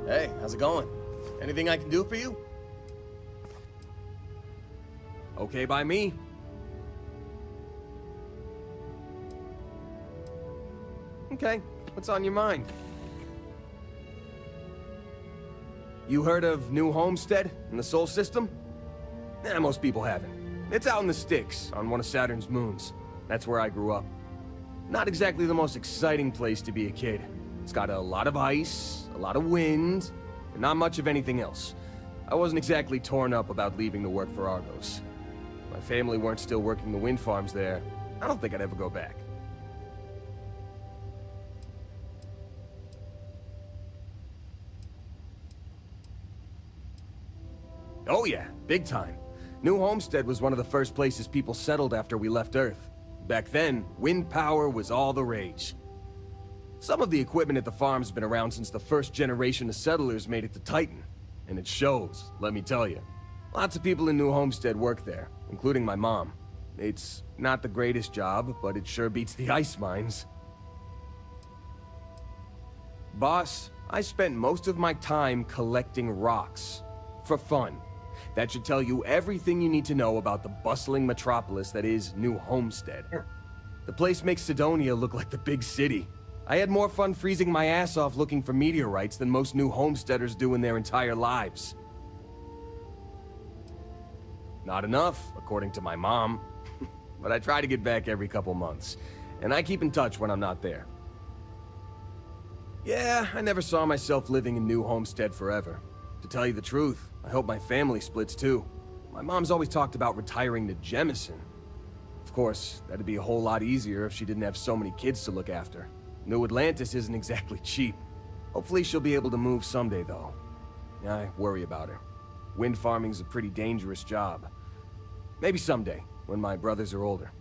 Hey, how's it going? Anything I can do for you? Okay by me. Okay, what's on your mind? You heard of New Homestead in the Sol system? Most people haven't. It's out in the sticks, on one of Saturn's moons. That's where I grew up. Not exactly the most exciting place to be a kid. It's got a lot of ice, a lot of wind, and not much of anything else. I wasn't exactly torn up about leaving to work for Argos. If my family weren't still working the wind farms there, I don't think I'd ever go back. Oh yeah, big time. New Homestead was one of the first places people settled after we left Earth. Back then, wind power was all the rage. Some of the equipment at the farm's been around since the first generation of settlers made it to Titan. And it shows, let me tell you. Lots of people in New Homestead work there, including my mom. It's not the greatest job, but it sure beats the ice mines. Boss, I spent most of my time collecting rocks. For fun. That should tell you everything you need to know about the bustling metropolis that is New Homestead. The place makes Sidonia look like the big city. I had more fun freezing my ass off looking for meteorites than most New Homesteaders do in their entire lives. Not enough, according to my mom. But I try to get back every couple months, and I keep in touch when I'm not there. Yeah, I never saw myself living in New Homestead forever. To tell you the truth, I hope my family splits too. My mom's always talked about retiring to Jemison. Of course, that'd be a whole lot easier if she didn't have so many kids to look after. New Atlantis isn't exactly cheap. Hopefully she'll be able to move someday, though. I worry about her. Wind farming's a pretty dangerous job. Maybe someday, when my brothers are older.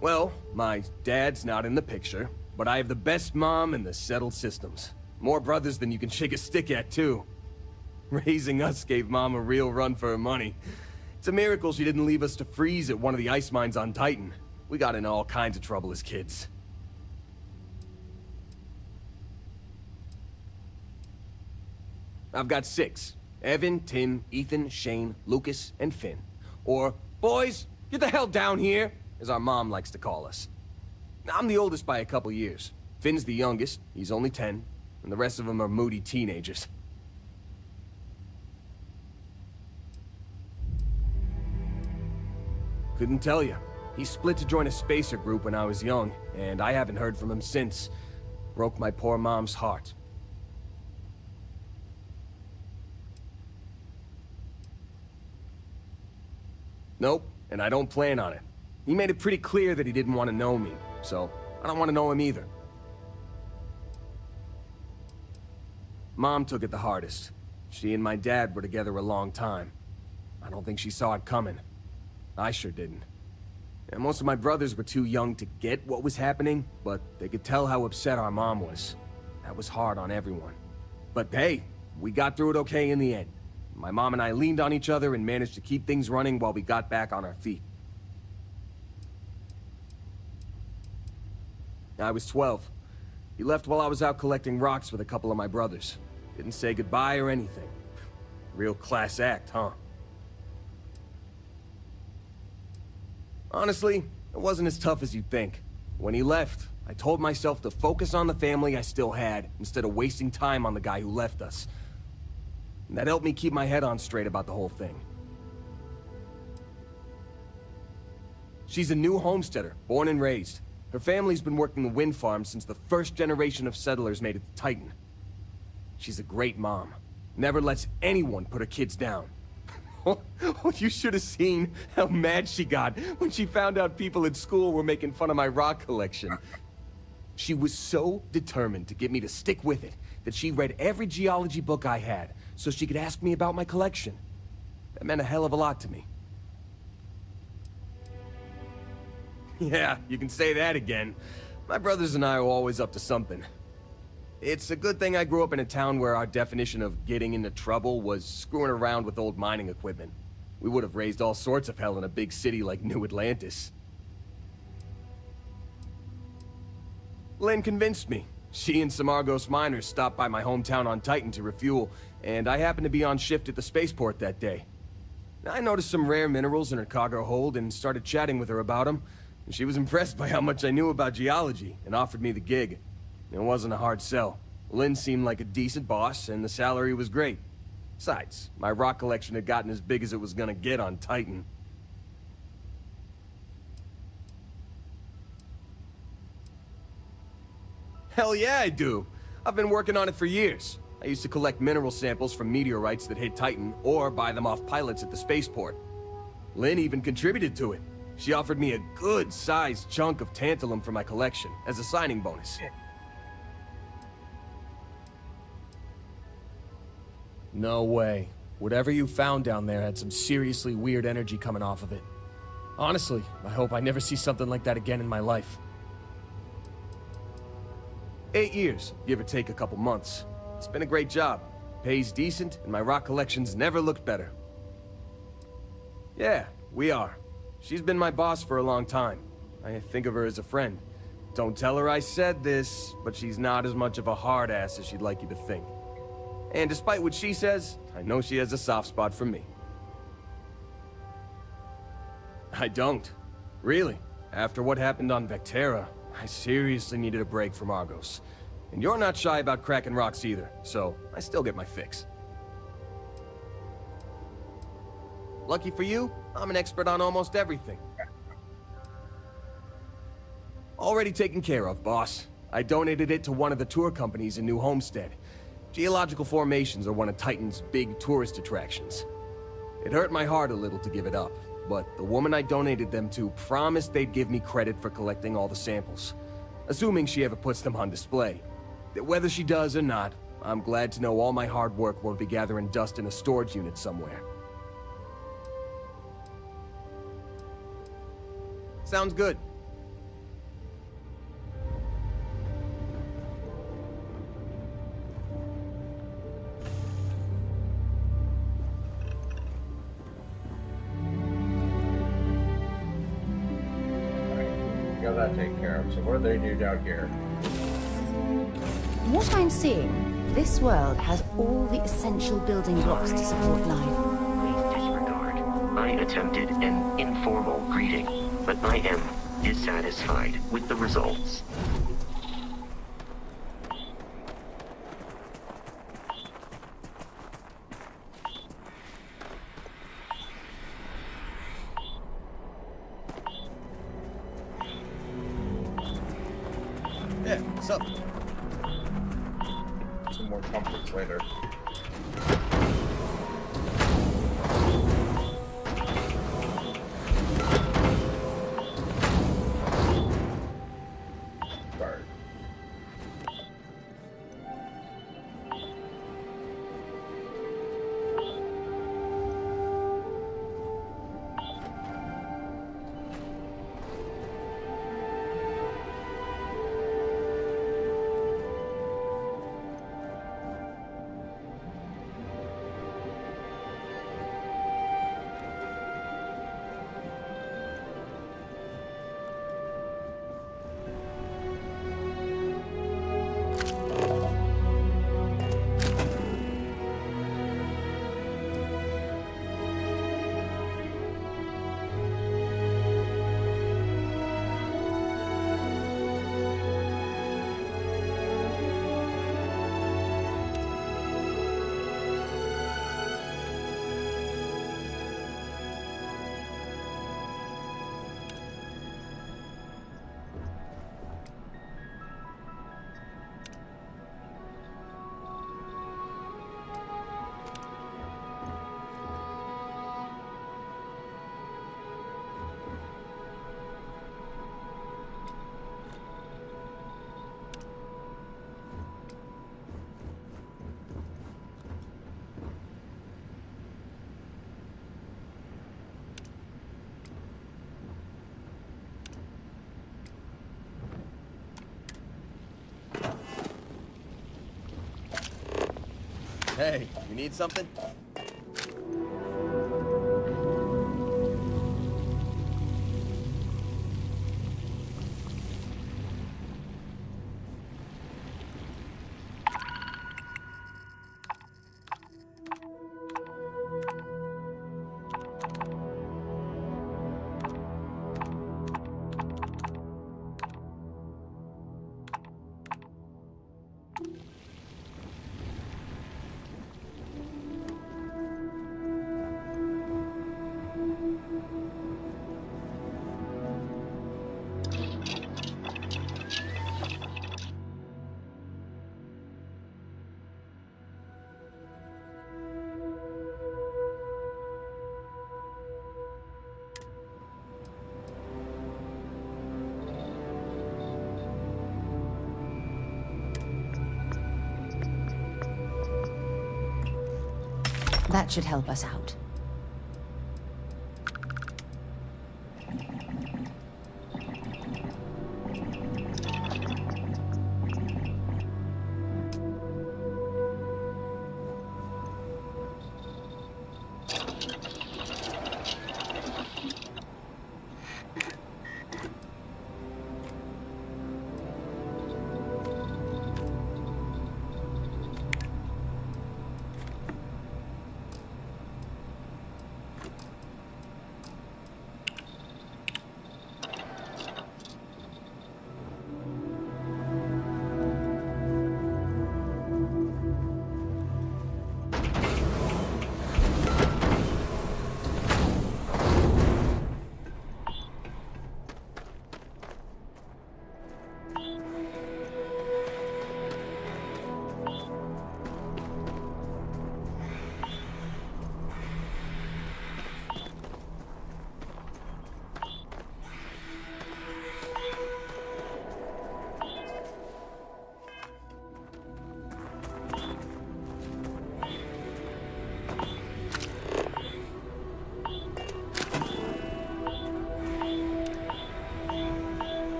Well, my dad's not in the picture, but I have the best mom in the settled systems. More brothers than you can shake a stick at, too. Raising us gave Mom a real run for her money. It's a miracle she didn't leave us to freeze at one of the ice mines on Titan. We got in all kinds of trouble as kids. I've got 6. Evan, Tim, Ethan, Shane, Lucas, and Finn. Or, boys, get the hell down here, as our mom likes to call us. I'm the oldest by a couple years. Finn's the youngest, he's only 10, and the rest of them are moody teenagers. Couldn't tell you. He split to join a spacer group when I was young, and I haven't heard from him since. Broke my poor mom's heart. Nope, and I don't plan on it. He made it pretty clear that he didn't want to know me, so I don't want to know him either. Mom took it the hardest. She and my dad were together a long time. I don't think she saw it coming. I sure didn't. And most of my brothers were too young to get what was happening, but they could tell how upset our mom was. That was hard on everyone. But hey, we got through it okay in the end. My mom and I leaned on each other and managed to keep things running while we got back on our feet. I was 12. He left while I was out collecting rocks with a couple of my brothers. Didn't say goodbye or anything. Real class act, huh? Honestly, it wasn't as tough as you'd think. When he left, I told myself to focus on the family I still had, instead of wasting time on the guy who left us. And that helped me keep my head on straight about the whole thing. She's a new homesteader, born and raised. Her family's been working the wind farm since the first generation of settlers made it to Titan. She's a great mom. Never lets anyone put her kids down. You should have seen how mad she got when she found out people at school were making fun of my rock collection. She was so determined to get me to stick with it that she read every geology book I had so she could ask me about my collection. That meant a hell of a lot to me. Yeah, you can say that again. My brothers and I were always up to something. It's a good thing I grew up in a town where our definition of getting into trouble was screwing around with old mining equipment. We would have raised all sorts of hell in a big city like New Atlantis. Lynn convinced me. She and some Argos miners stopped by my hometown on Titan to refuel, and I happened to be on shift at the spaceport that day. I noticed some rare minerals in her cargo hold and started chatting with her about them. She was impressed by how much I knew about geology and offered me the gig. It wasn't a hard sell. Lynn seemed like a decent boss, and the salary was great. Besides, my rock collection had gotten as big as it was gonna get on Titan. Hell yeah, I do! I've been working on it for years. I used to collect mineral samples from meteorites that hit Titan, or buy them off pilots at the spaceport. Lynn even contributed to it. She offered me a good-sized chunk of tantalum for my collection, as a signing bonus. No way. Whatever you found down there had some seriously weird energy coming off of it. Honestly, I hope I never see something like that again in my life. 8 years, give or take a couple months. It's been a great job. Pays decent, and my rock collection's never looked better. Yeah, we are. She's been my boss for a long time. I think of her as a friend. Don't tell her I said this, but she's not as much of a hard ass as she'd like you to think. And despite what she says, I know she has a soft spot for me. I don't. Really. After what happened on Vectera, I seriously needed a break from Argos. And you're not shy about cracking rocks either, so I still get my fix. Lucky for you, I'm an expert on almost everything. Already taken care of, boss. I donated it to one of the tour companies in New Homestead. Geological formations are one of Titan's big tourist attractions. It hurt my heart a little to give it up, but the woman I donated them to promised they'd give me credit for collecting all the samples, assuming she ever puts them on display. Whether she does or not, I'm glad to know all my hard work won't be gathering dust in a storage unit somewhere. Sounds good. Got that taken care of. So what do they do down here? What I'm seeing, this world has all the essential building blocks to support life. Please disregard. I attempted an informal greeting, but I am dissatisfied with the results. Yeah, what's up? Some more comforts later. Guard. Hey, you need something? That should help us out.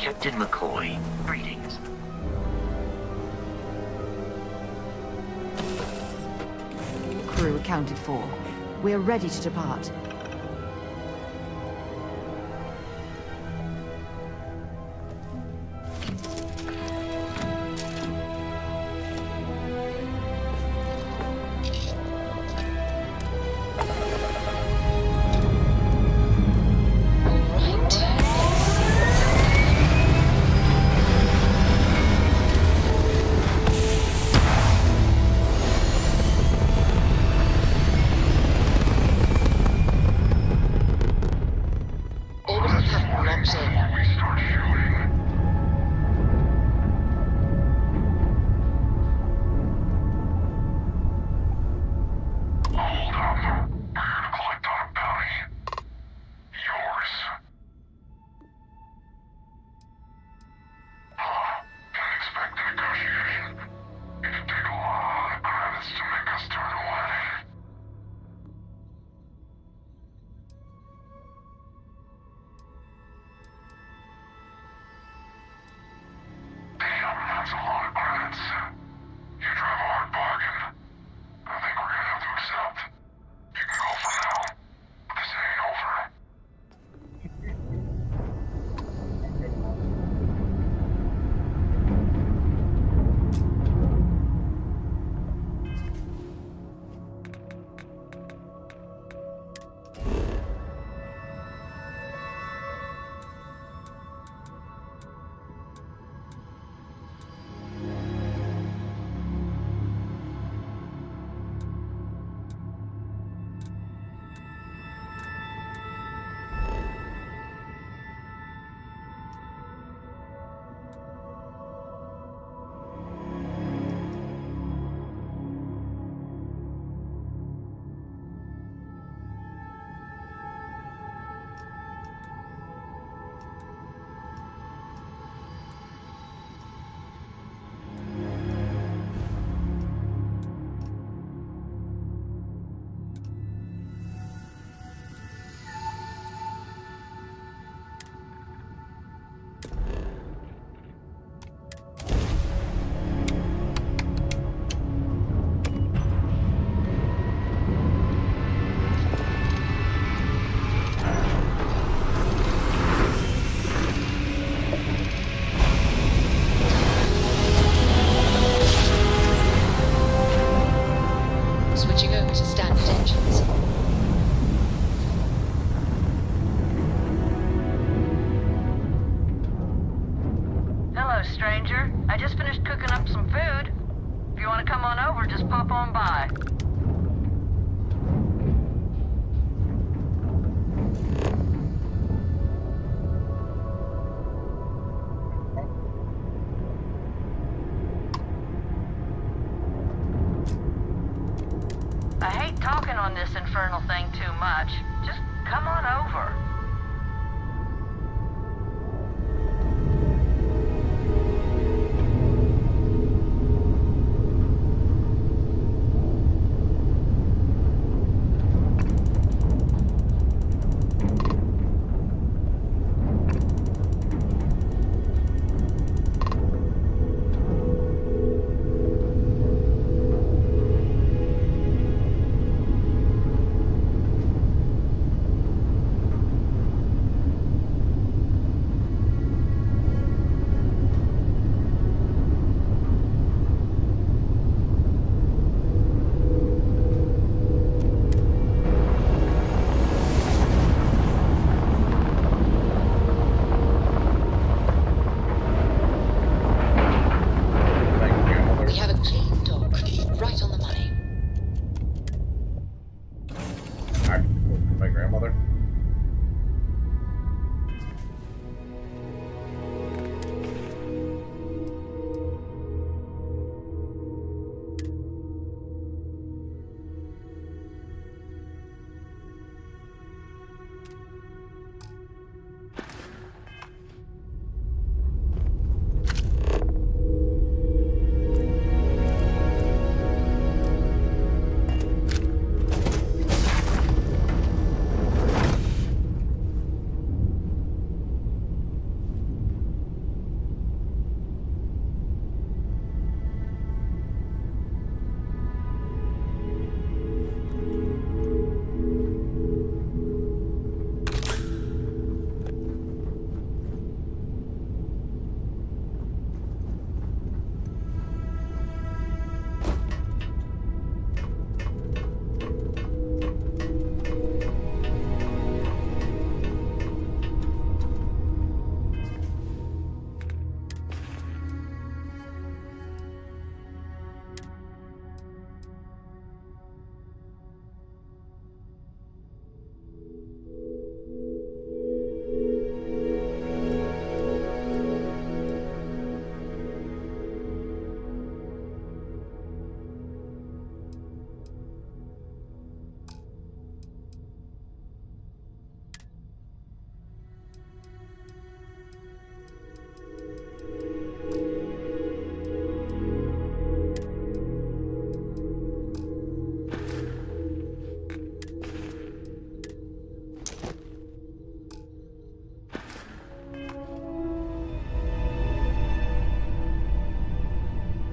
Captain McCoy, greetings. Crew accounted for. We're ready to depart.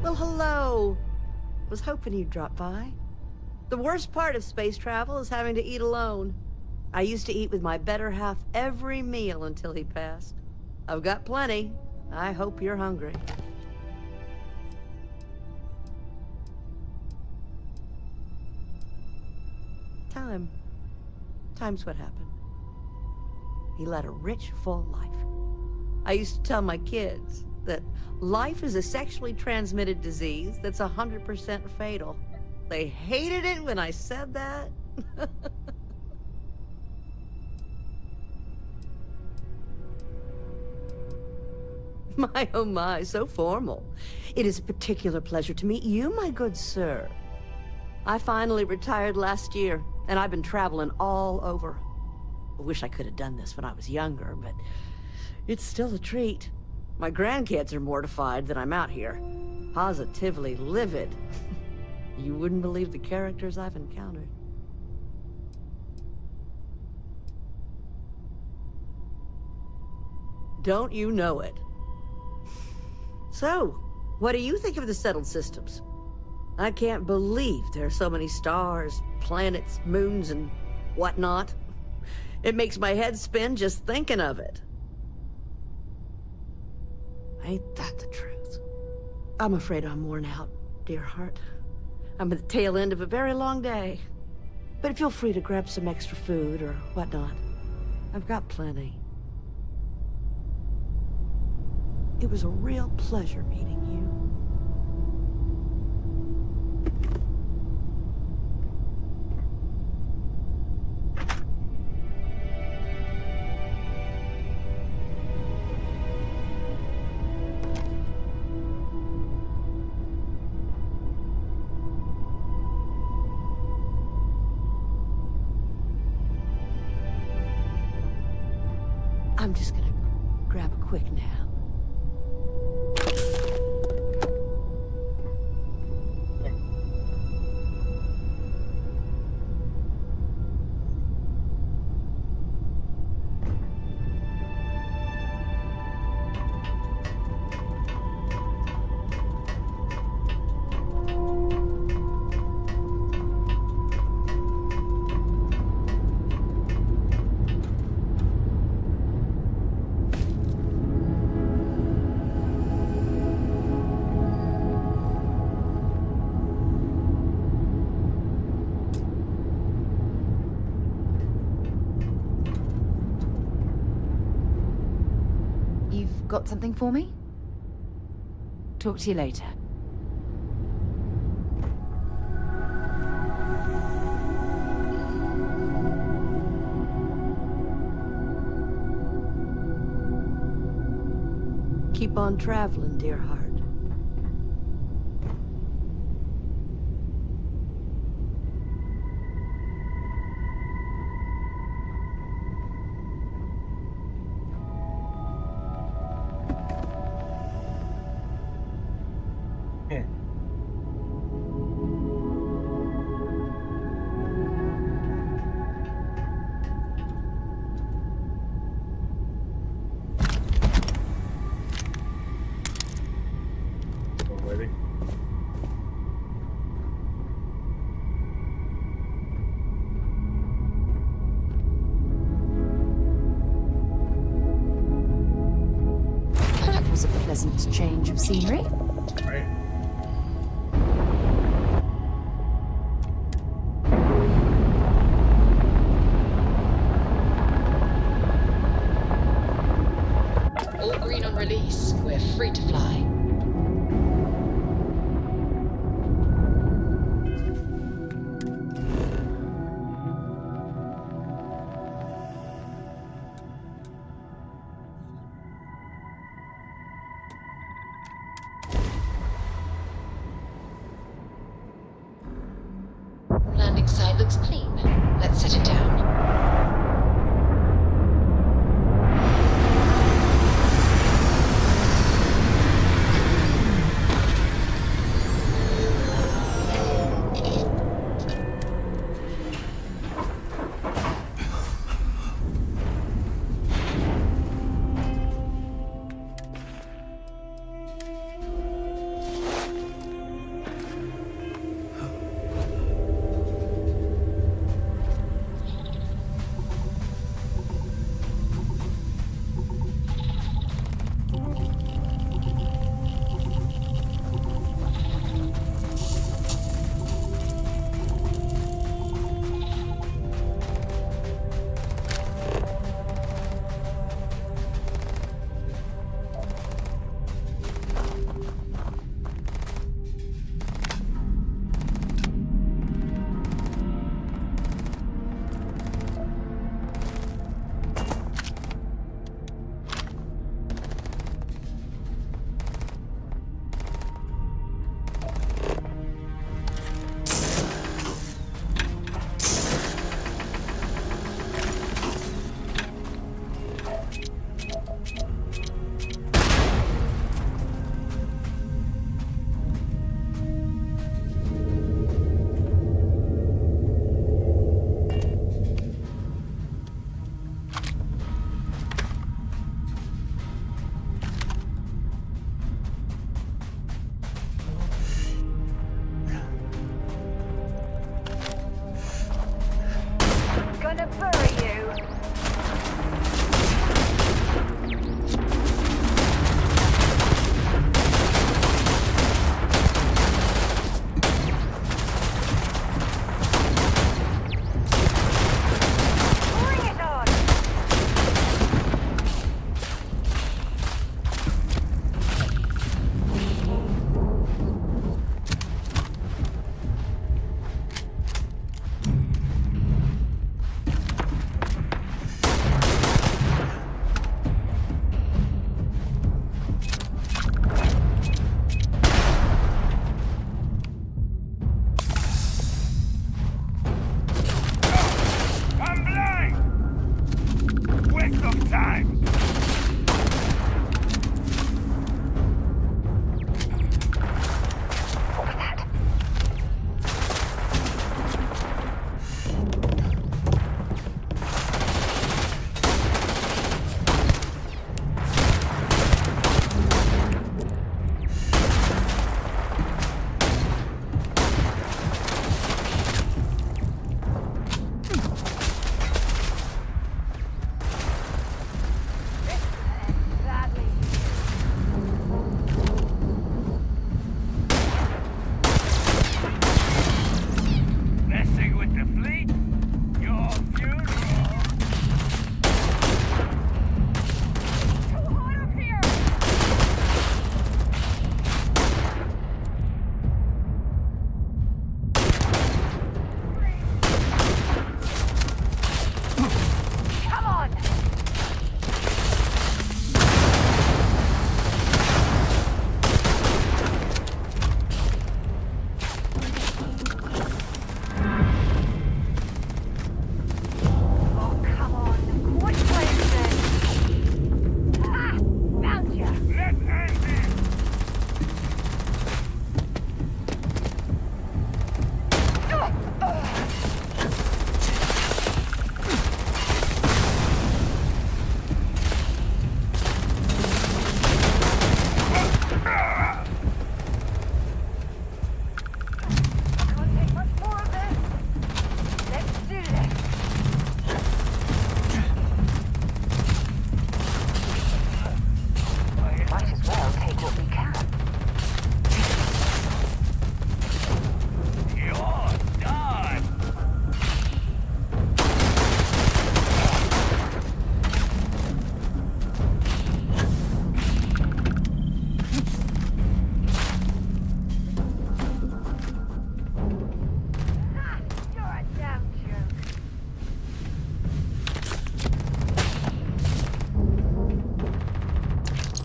Well, hello. Was hoping you'd drop by. The worst part of space travel is having to eat alone. I used to eat with my better half every meal until he passed. I've got plenty. I hope you're hungry. Time's what happened. He led a rich, full life. I used to tell my kids that life is a sexually transmitted disease that's 100% fatal. They hated it when I said that. My, oh my, so formal. It is a particular pleasure to meet you, my good sir. I finally retired last year, and I've been traveling all over. I wish I could have done this when I was younger, but it's still a treat. My grandkids are mortified that I'm out here. Positively livid. You wouldn't believe the characters I've encountered. Don't you know it? So, what do you think of the settled systems? I can't believe there are so many stars, planets, moons, and whatnot. It makes my head spin just thinking of it. Ain't that the truth? I'm afraid I'm worn out, dear heart. I'm at the tail end of a very long day. But feel free to grab some extra food or whatnot. I've got plenty. It was a real pleasure meeting you. I'm just gonna grab a quick nap. Got something for me? Talk to you later. Keep on traveling, dear heart. Pleasant change of scenery. Right. All green on release. We're free to fly. Landing site looks clean. Let's set it down.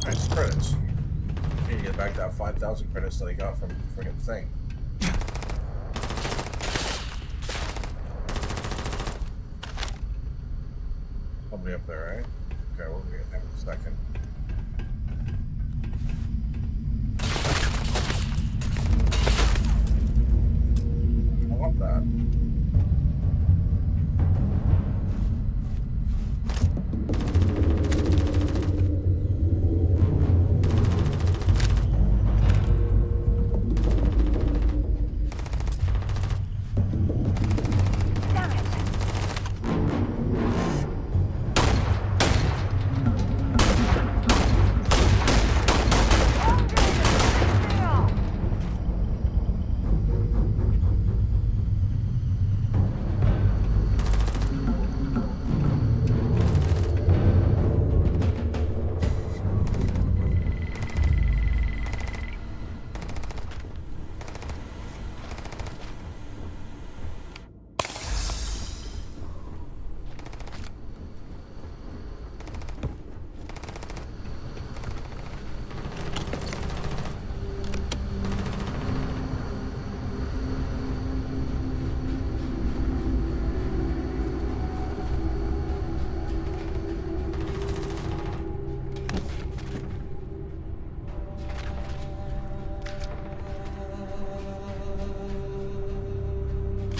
Nice credits. Need to get back that 5,000 credits that I got from the friggin' thing. Probably up there, right? Okay, we'll get him in a second. I want that.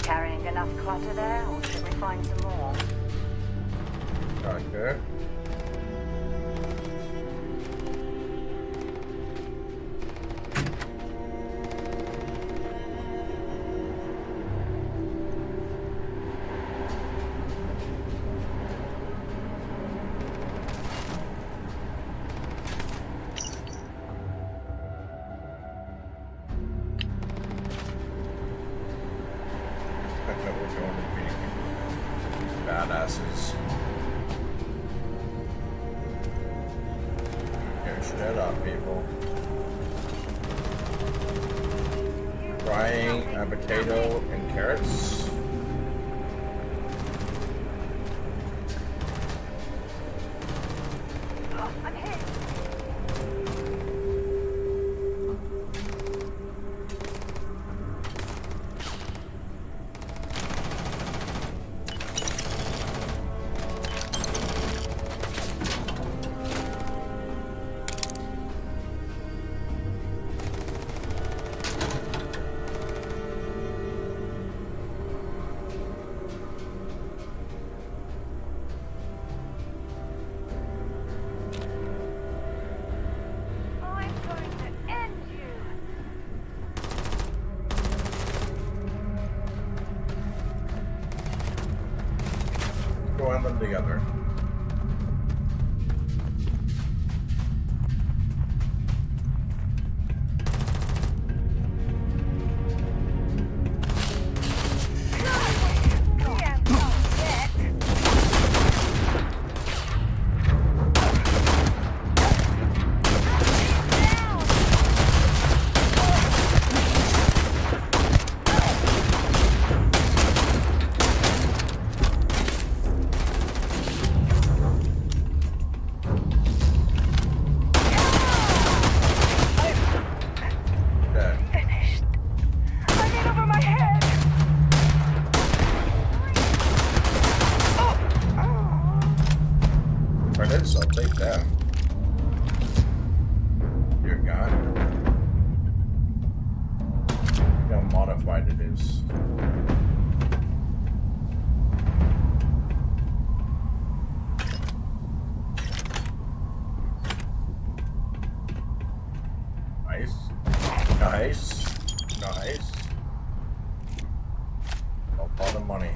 Carrying enough clutter there, or should we find some more? Okay. We're going to be badasses. Okay, shut up, people. Frying a potato and carrots. I'm hit. Join them together. Credits, I'll take them. Dear God. Look how modified it is. Nice. Nice. Nice. A lot of money.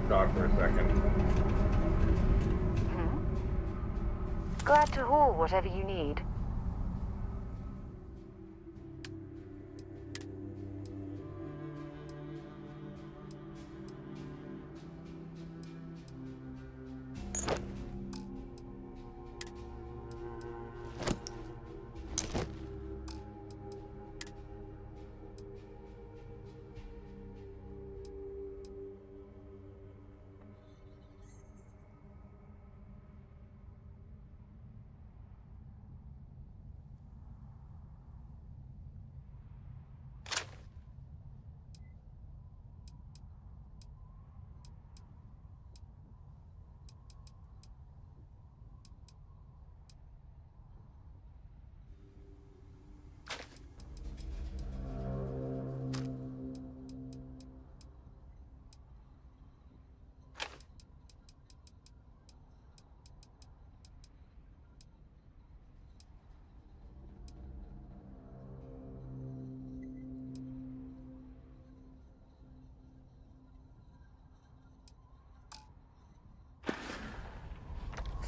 Talk for a second. Glad to haul whatever you need.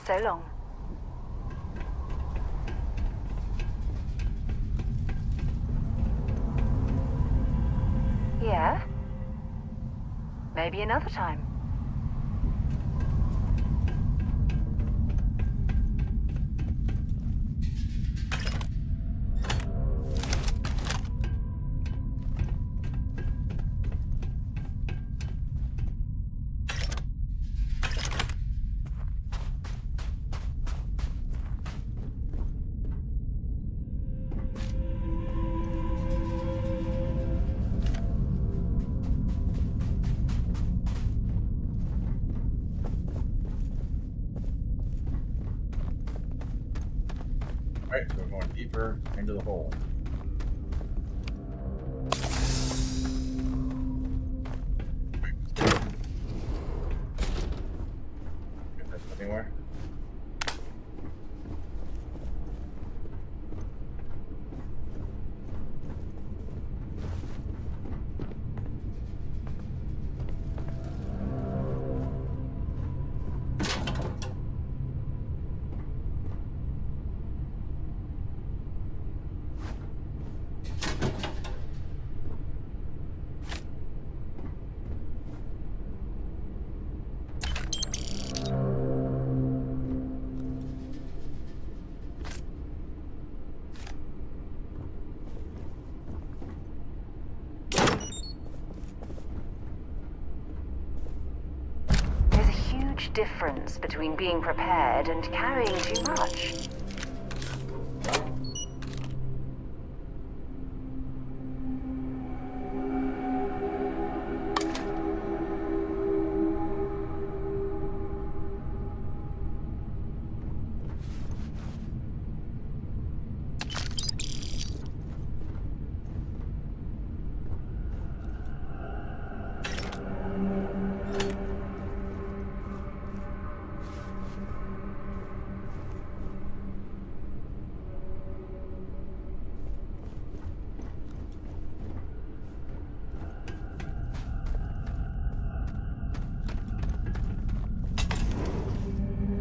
So long. Yeah? Maybe another time. Alright, so we're going deeper into the hole. Get that anywhere? Difference between being prepared and carrying too much.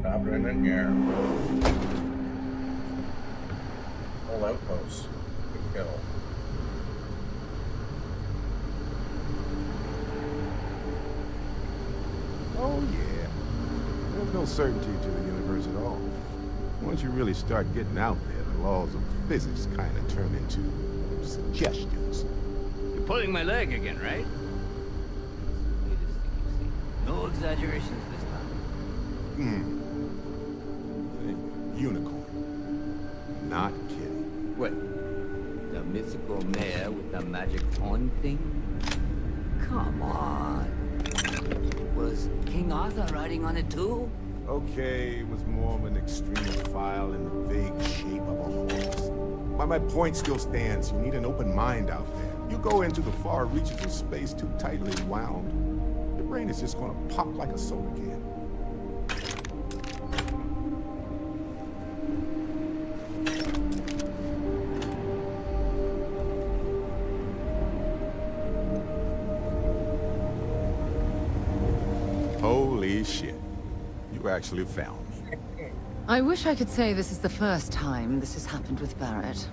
Dropping in here. Whole outpost. Good kill. Oh yeah. There's no certainty to the universe at all. Once you really start getting out there, the laws of physics kind of turn into suggestions. You're pulling my leg again, right? No exaggerations this time. Unicorn. Not kidding. What? The mythical mare with the magic horn thing? Come on. Was King Arthur riding on it too? Okay, it was more of an extremophile in the vague shape of a horse. But my point still stands. You need an open mind out there. You go into the far reaches of space too tightly wound, your brain is just gonna pop like a soda can. Holy shit. You actually found me. I wish I could say this is the first time this has happened with Barrett.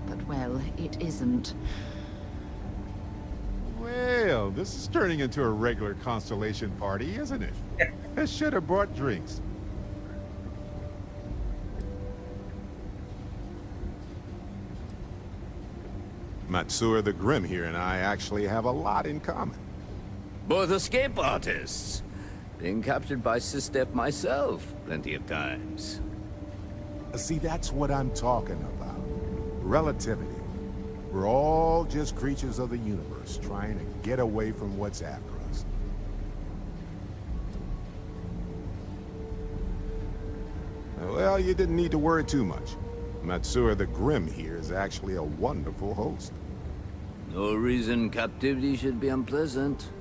But, well, it isn't. Well, this is turning into a regular Constellation party, isn't it? I should have brought drinks. Matsura the Grim here and I actually have a lot in common. Both escape artists. Being captured by Systef myself plenty of times. See, that's what I'm talking about. Relativity. We're all just creatures of the universe, trying to get away from what's after us. Well, you didn't need to worry too much. Matsura the Grim here is actually a wonderful host. No reason captivity should be unpleasant.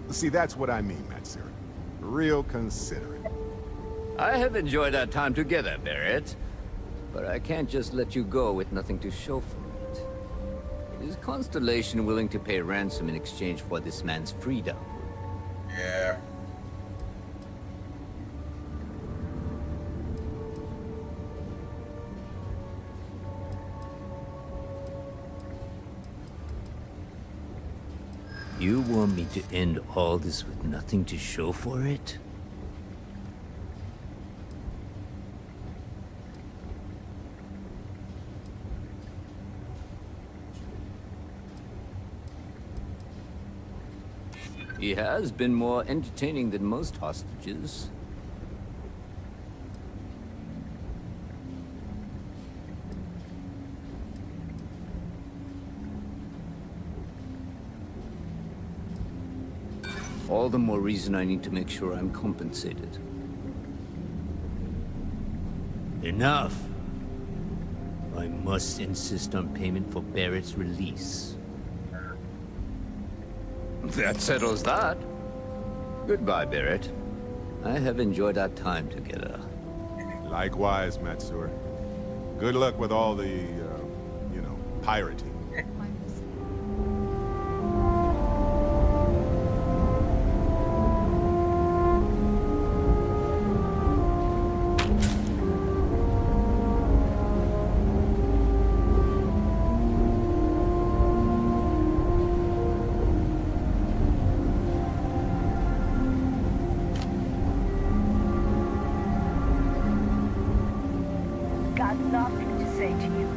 See, that's what I mean, Matsura. Real considerate. I have enjoyed our time together, Barrett. But I can't just let you go with nothing to show for it. Is Constellation willing to pay ransom in exchange for this man's freedom? Yeah. You want me to end all this with nothing to show for it? He has been more entertaining than most hostages. All the more reason I need to make sure I'm compensated. Enough! I must insist on payment for Barrett's release. That settles that. Goodbye, Barrett. I have enjoyed our time together. Likewise, Matsur. Good luck with all the, pirating. Got nothing to say to you.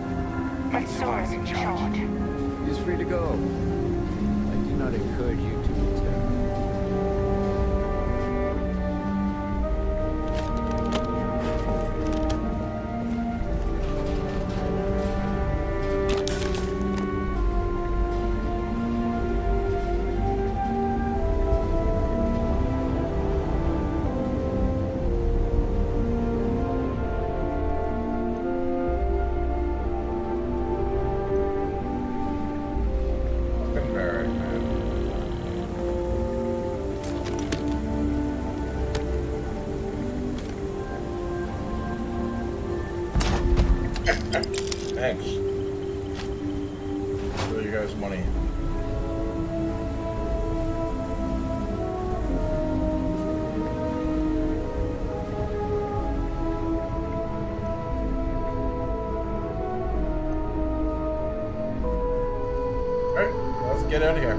Mansour's in charge. He's free to go. I do not encourage you to return. Thanks. Show you guys money. Alright, let's get out of here.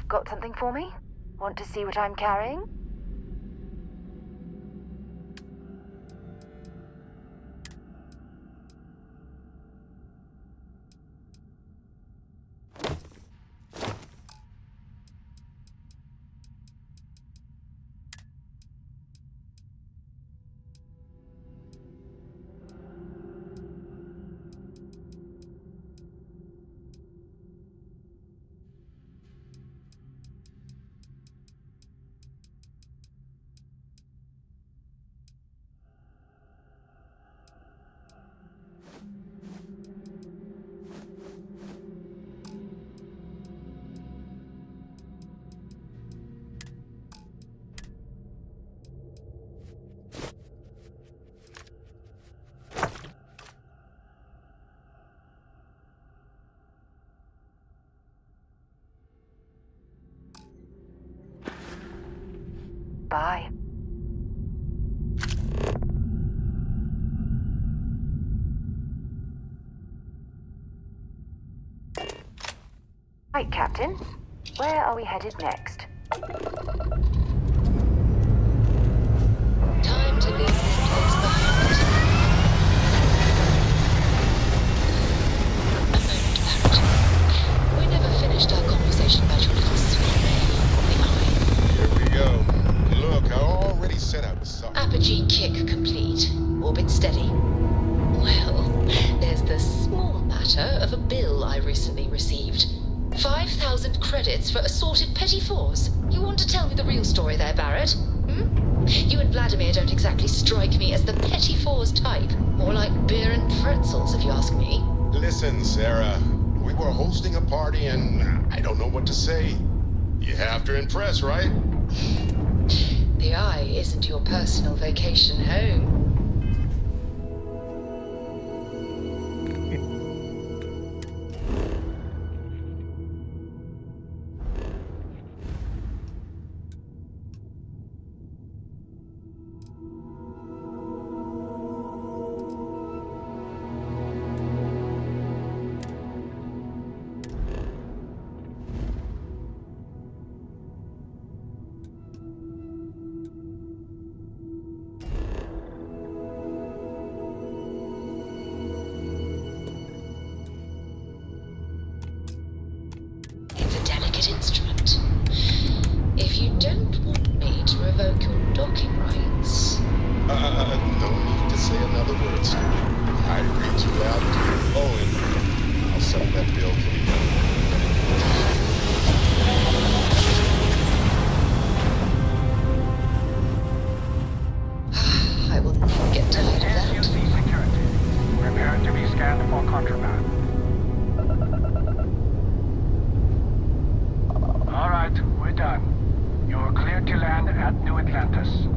Got something for me? Want to see what I'm carrying? Bye. Right, Captain. Where are we headed next? Time to leave this place behind. A moment, Barrett. We never finished our conversation about your little soiree on the Eye. Here we go. Look, I already set up something. Apogee kick complete. Orbit steady. Well, there's the small matter of a bill I recently received. 5,000 credits for assorted petty fours. You want to tell me the real story there, Barrett? Hmm? You and Vladimir don't exactly strike me as the petty fours type. More like beer and pretzels, if you ask me. Listen, Sarah. We were hosting a party and I don't know what to say. You have to impress, right? The eye isn't your personal vacation home. Instrument. If you don't want me to revoke your docking rights... No need to say another word, Steve. I read you loud and clear. Oh, and I'll settle that bill for you. I will never get tired of that. ASUS security. Prepare to be scanned for contraband. All right, we're done. You're cleared to land at New Atlantis.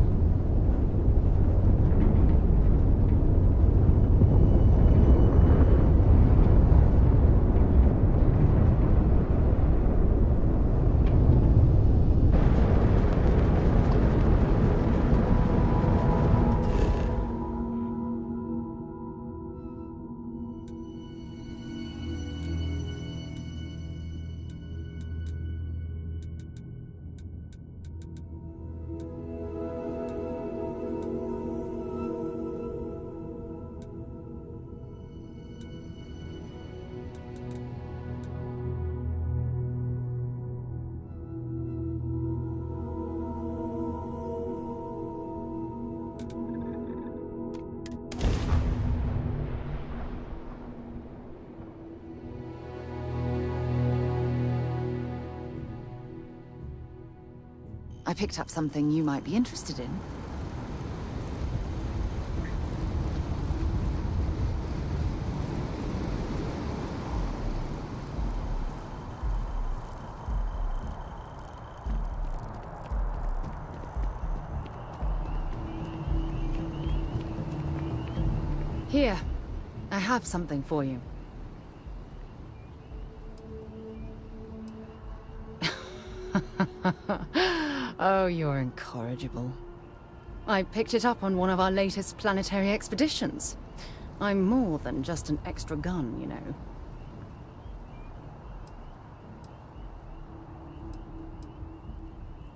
I picked up something you might be interested in. Here, I have something for you. Oh, you're incorrigible. I picked it up on one of our latest planetary expeditions. I'm more than just an extra gun, you know.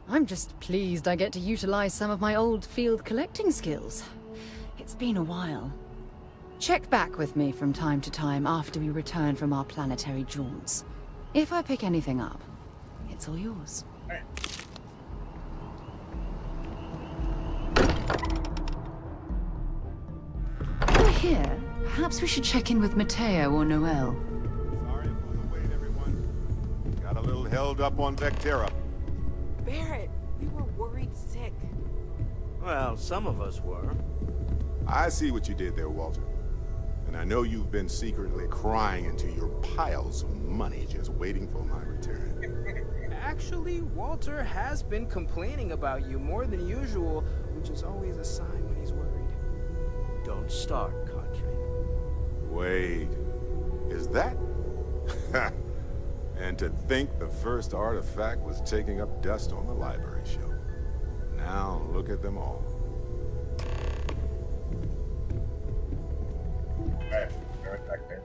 I'm just pleased I get to utilize some of my old field collecting skills. It's been a while. Check back with me from time to time after we return from our planetary jaunts. If I pick anything up, it's all yours. We're here. Perhaps we should check in with Mateo or Noel. Sorry for the wait, everyone. Got a little held up on Vectera. Barrett, we were worried sick. Well, some of us were. I see what you did there, Walter. And I know you've been secretly crying into your piles of money just waiting for my return. Actually, Walter has been complaining about you more than usual, which is always a sign when he's worried. Don't start, Contrain. Wait, is that? And to think the first artifact was taking up dust on the library shelf. Now look at them all. Alright, right back there.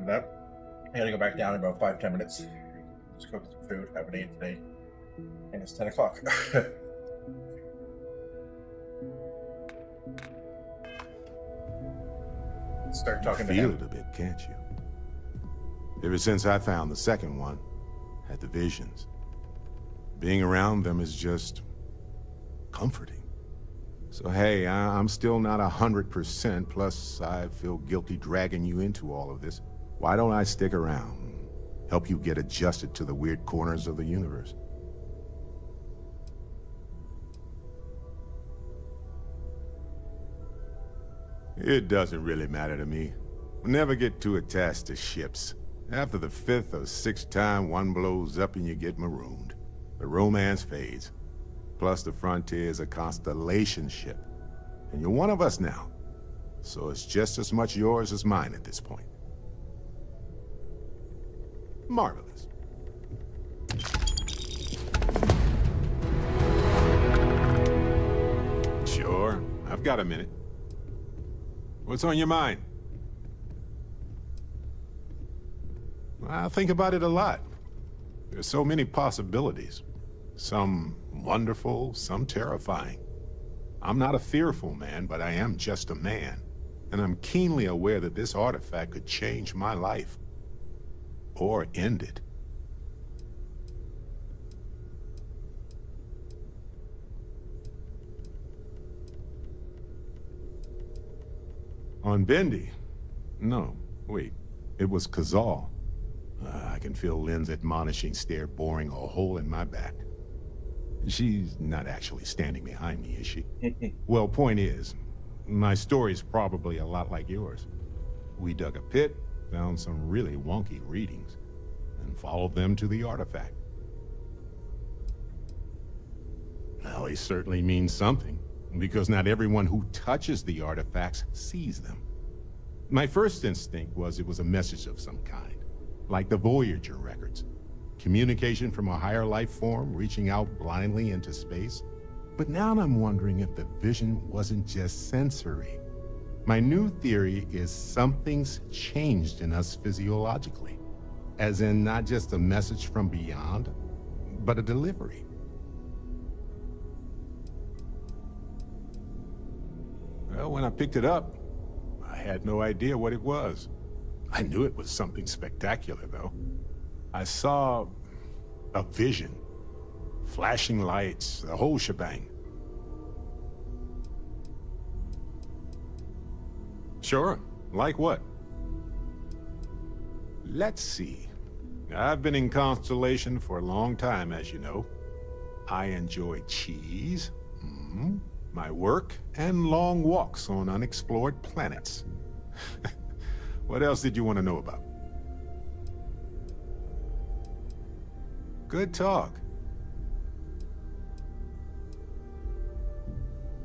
it up. I gotta go back down in about 5-10 minutes. Just cook some food. Haven't eaten today. And it's 10 o'clock. Start talking to Feel him. it a bit, can't you? Ever since I found the second one, had the visions. Being around them is just comforting. So hey, I'm still not 100%, plus I feel guilty dragging you into all of this. Why don't I stick around and help you get adjusted to the weird corners of the universe? It doesn't really matter to me. Never get too attached to ships. After the 5th or 6th time one blows up and you get marooned, the romance fades. Plus the Frontier is a constellation ship. And you're one of us now. So it's just as much yours as mine at this point. Marvelous. Sure, I've got a minute. What's on your mind? I think about it a lot. There's so many possibilities. Some wonderful, some terrifying. I'm not a fearful man, but I am just a man. And I'm keenly aware that this artifact could change my life. Or end it. On Bendy? No, wait. It was Kazal. I can feel Lynn's admonishing stare boring a hole in my back. She's not actually standing behind me, is she? Well, point is, my story's probably a lot like yours. We dug a pit, found some really wonky readings, and followed them to the artifact. Well, they certainly mean something, because not everyone who touches the artifacts sees them. My first instinct was it was a message of some kind, like the Voyager records. Communication from a higher life form reaching out blindly into space. But now I'm wondering if the vision wasn't just sensory. My new theory is something's changed in us physiologically. As in not just a message from beyond, but a delivery. Well, when I picked it up, I had no idea what it was. I knew it was something spectacular, though. I saw a vision. Flashing lights, the whole shebang. Sure. Like what? Let's see. I've been in Constellation for a long time, as you know. I enjoy cheese, my work, and long walks on unexplored planets. What else did you want to know about? Good talk.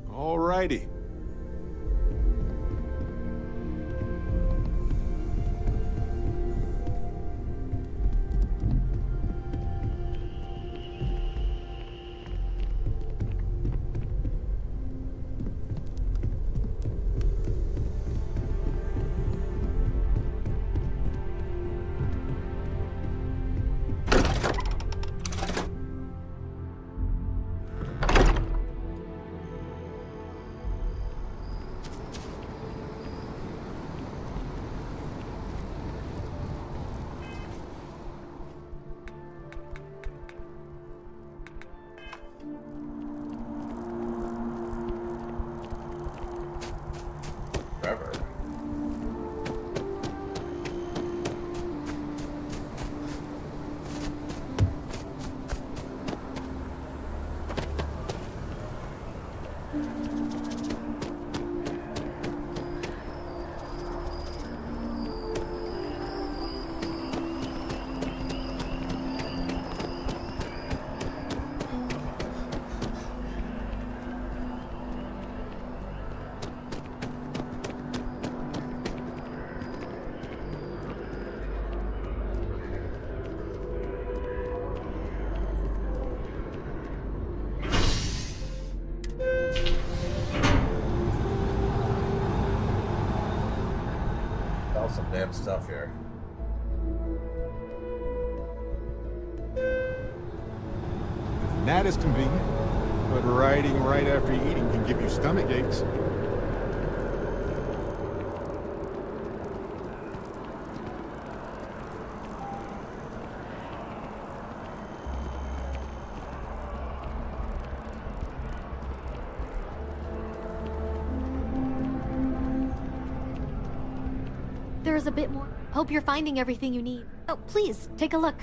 Alrighty. Forever. Some damn stuff here. That is convenient. But riding right after eating can give you stomach aches. There is a bit more. Hope you're finding everything you need. Oh, please, take a look.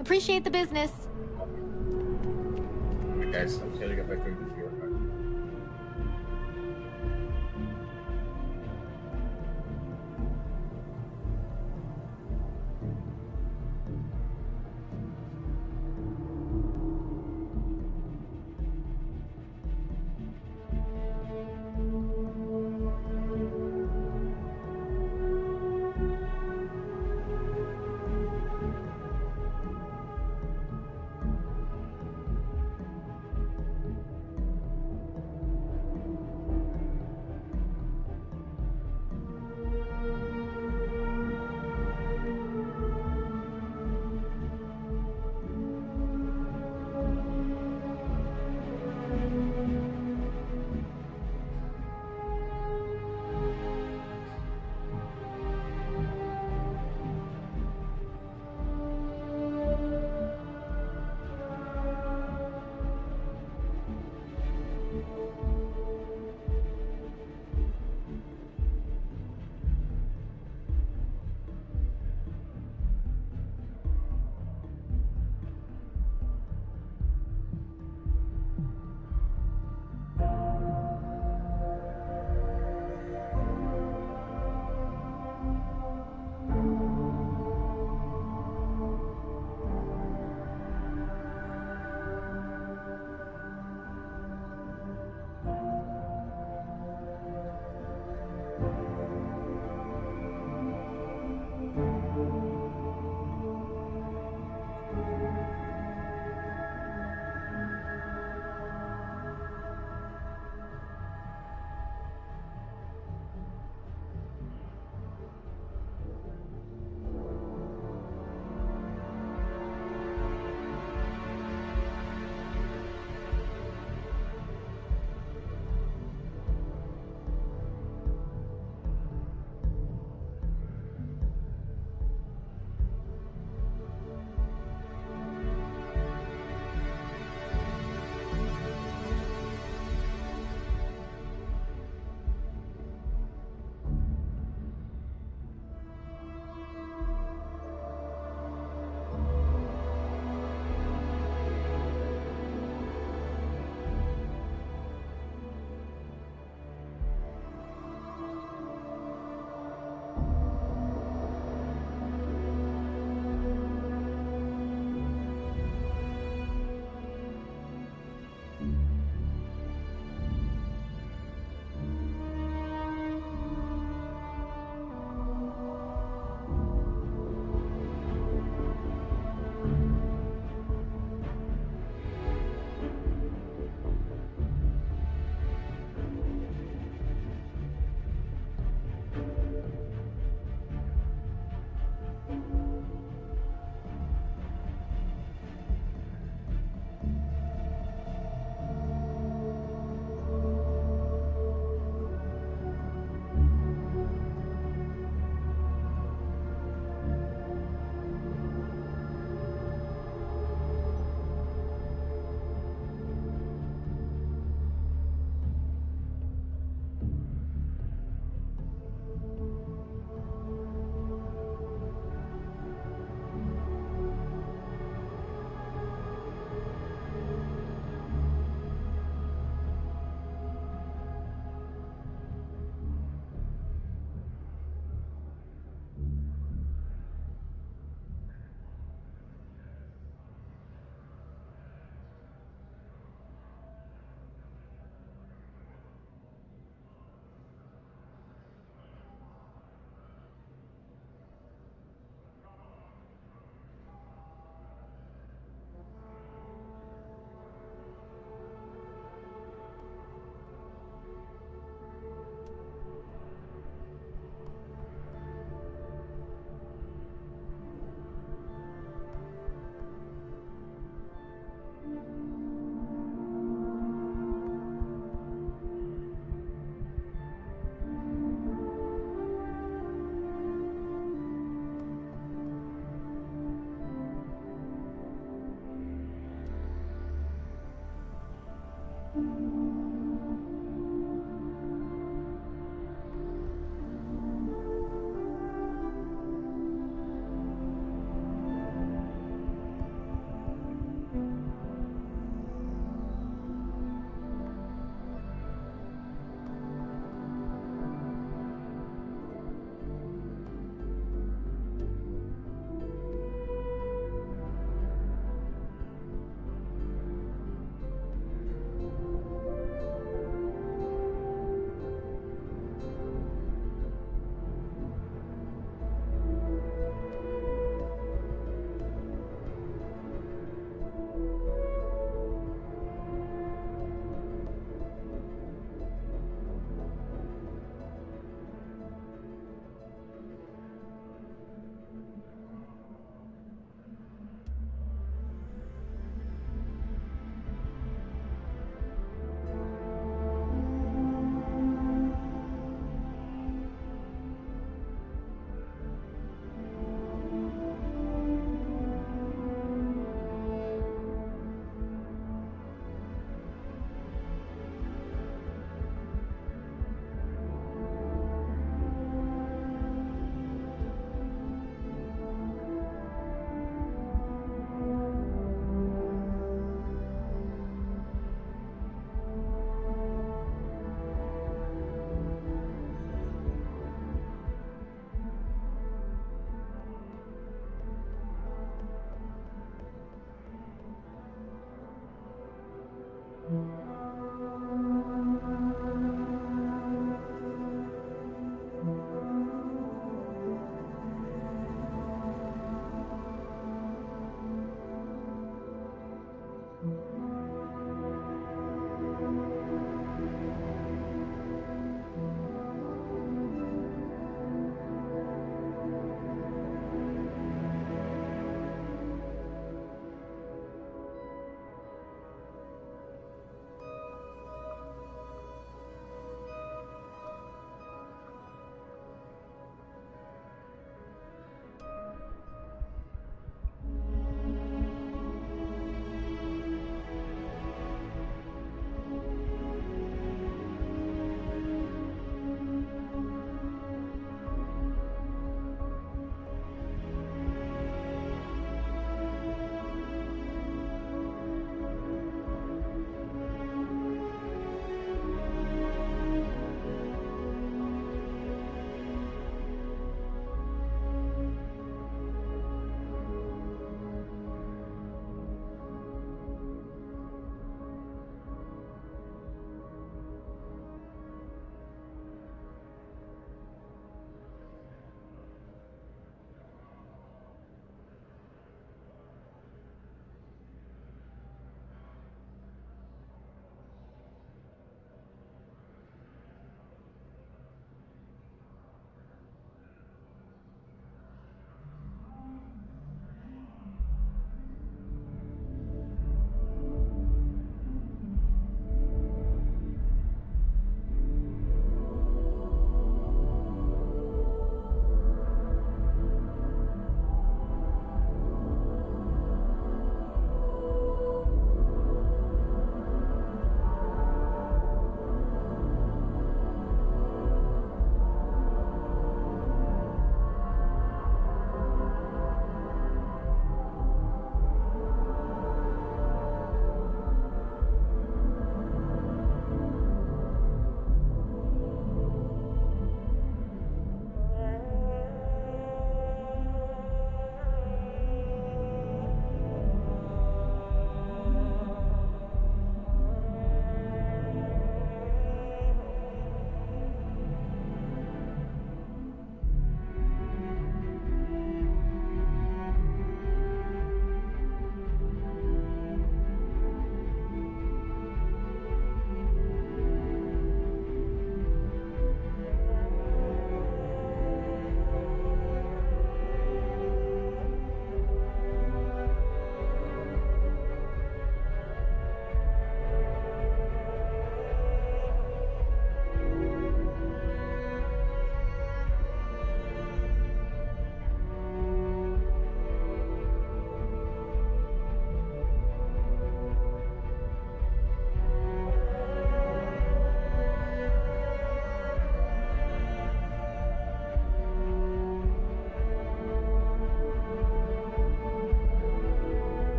Appreciate the business. Okay, guys, I'm gonna get my food here.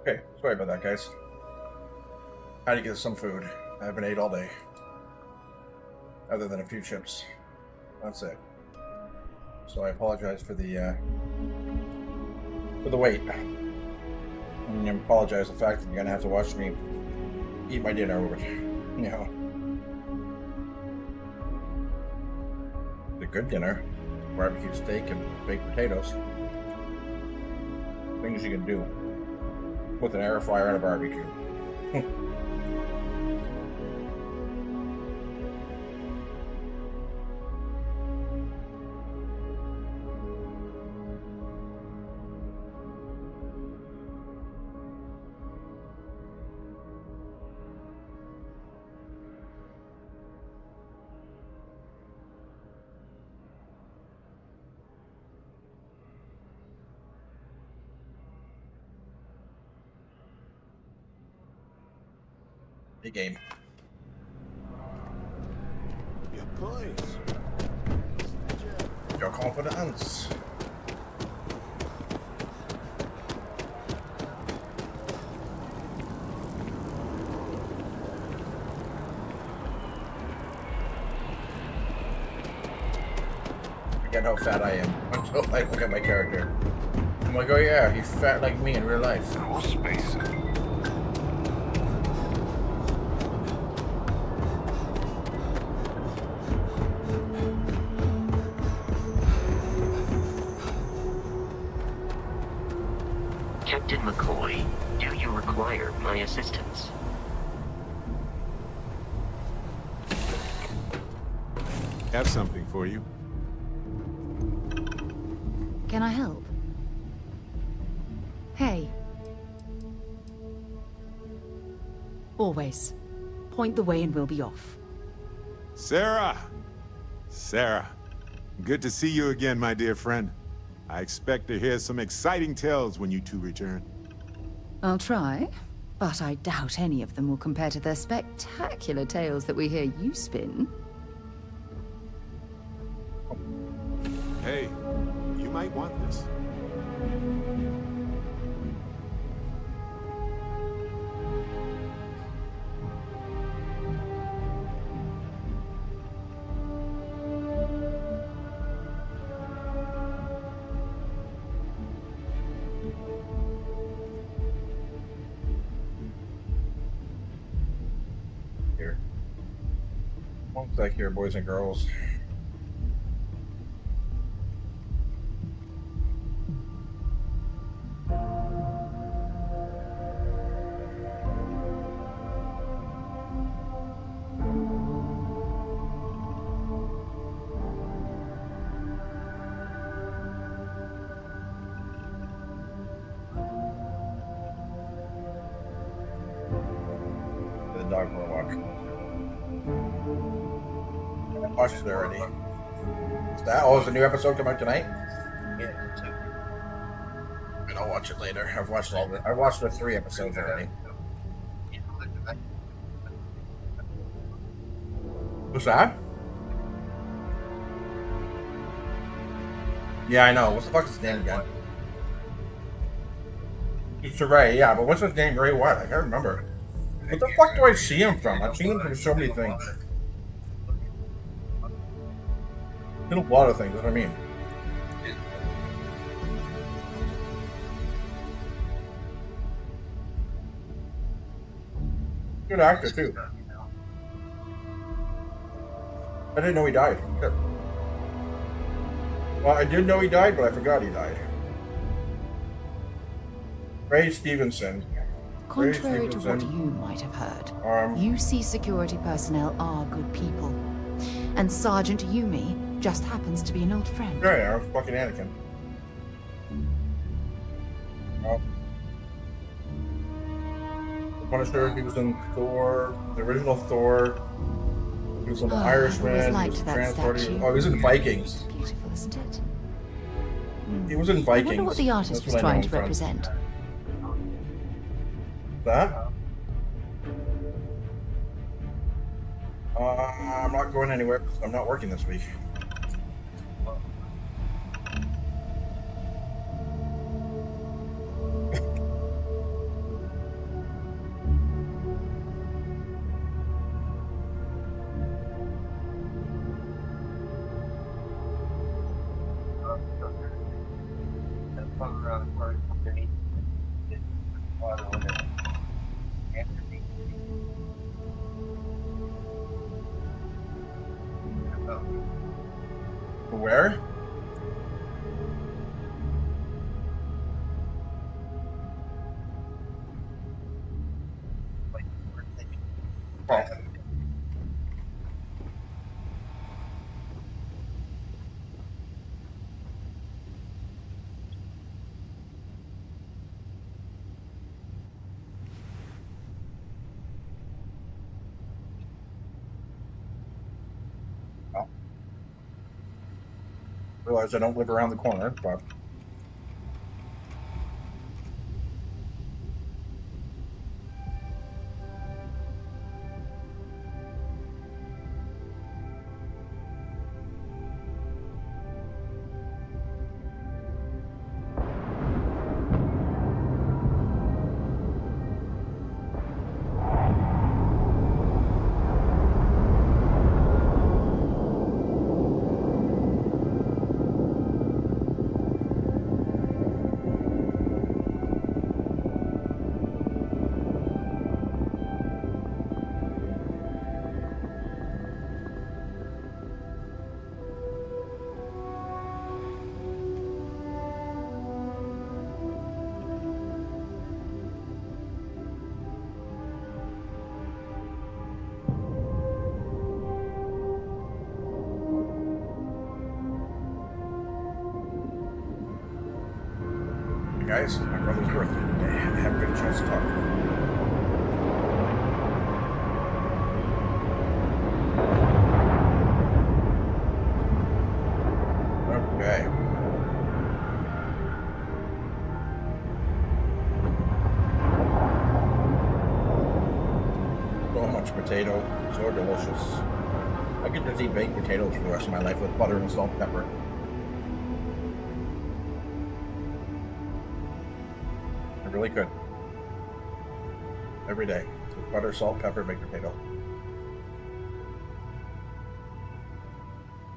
Okay, sorry about that, guys. I had to get some food. I haven't ate all day. Other than a few chips. That's it. So I apologize for the wait. And I apologize for the fact that you're gonna have to watch me eat my dinner over, you know. The good dinner. Barbecue steak and baked potatoes. Things you can do with an air fryer and a barbecue. Big game. Your place. Your confidence. Forget how fat I am until I look at my character. I'm like, oh yeah, he's fat like me in real life. Cool space. Captain McCoy, do you require my assistance? Have something for you. Can I help? Hey. Always. Point the way and we'll be off. Sarah! Sarah. Good to see you again, my dear friend. I expect to hear some exciting tales when you two return. I'll try, but I doubt any of them will compare to the spectacular tales that we hear you spin. Hey, you might want this. Here. One sec here, boys and girls. The dog will walk. I watched it already. Is that? Oh, is a new episode come out tonight? Yeah. And I'll watch it later. I've watched all the. I've watched the 3 episodes already. What's that? Yeah, I know. What the fuck is his name again? It's Ray, yeah, but what's his name? Ray what? I can't remember. What the fuck do I see him from? I've seen him from so many things. In a lot of things, that's what I mean. Good actor, too. I didn't know he died. Good. Well, I did know he died, but I forgot he died. Ray Stevenson. Contrary to what you might have heard, UC security personnel are good people. And Sergeant Yumi just happens to be an old friend. Yeah, fucking Anakin. Oh. The Punisher, he was in Thor, the original Thor. He was in The Irishman, he was in Transporter. Oh, he was in Vikings. Beautiful, isn't it? He was in Vikings. I wonder what the artist was trying to represent. That? I'm not going anywhere. I'm not working this week. Where? Oh. Realize I don't live around the corner, but guys, my brother's birthday today. I haven't got a chance to talk to him. Okay. So much potato, so delicious. I could just eat baked potatoes for the rest of my life with butter and salt and pepper. Really good. Every day. With butter, salt, pepper, baked potato.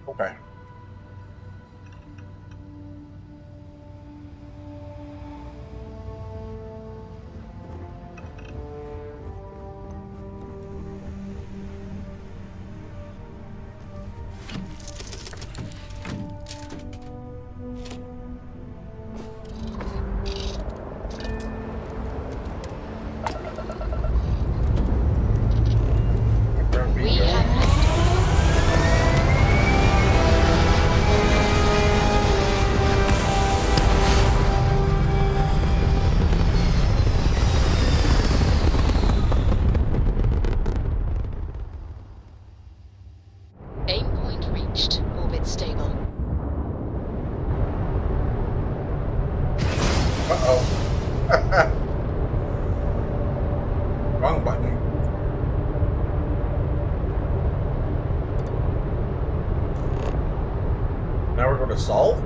Okay. Wrong button. Now we're going to solve?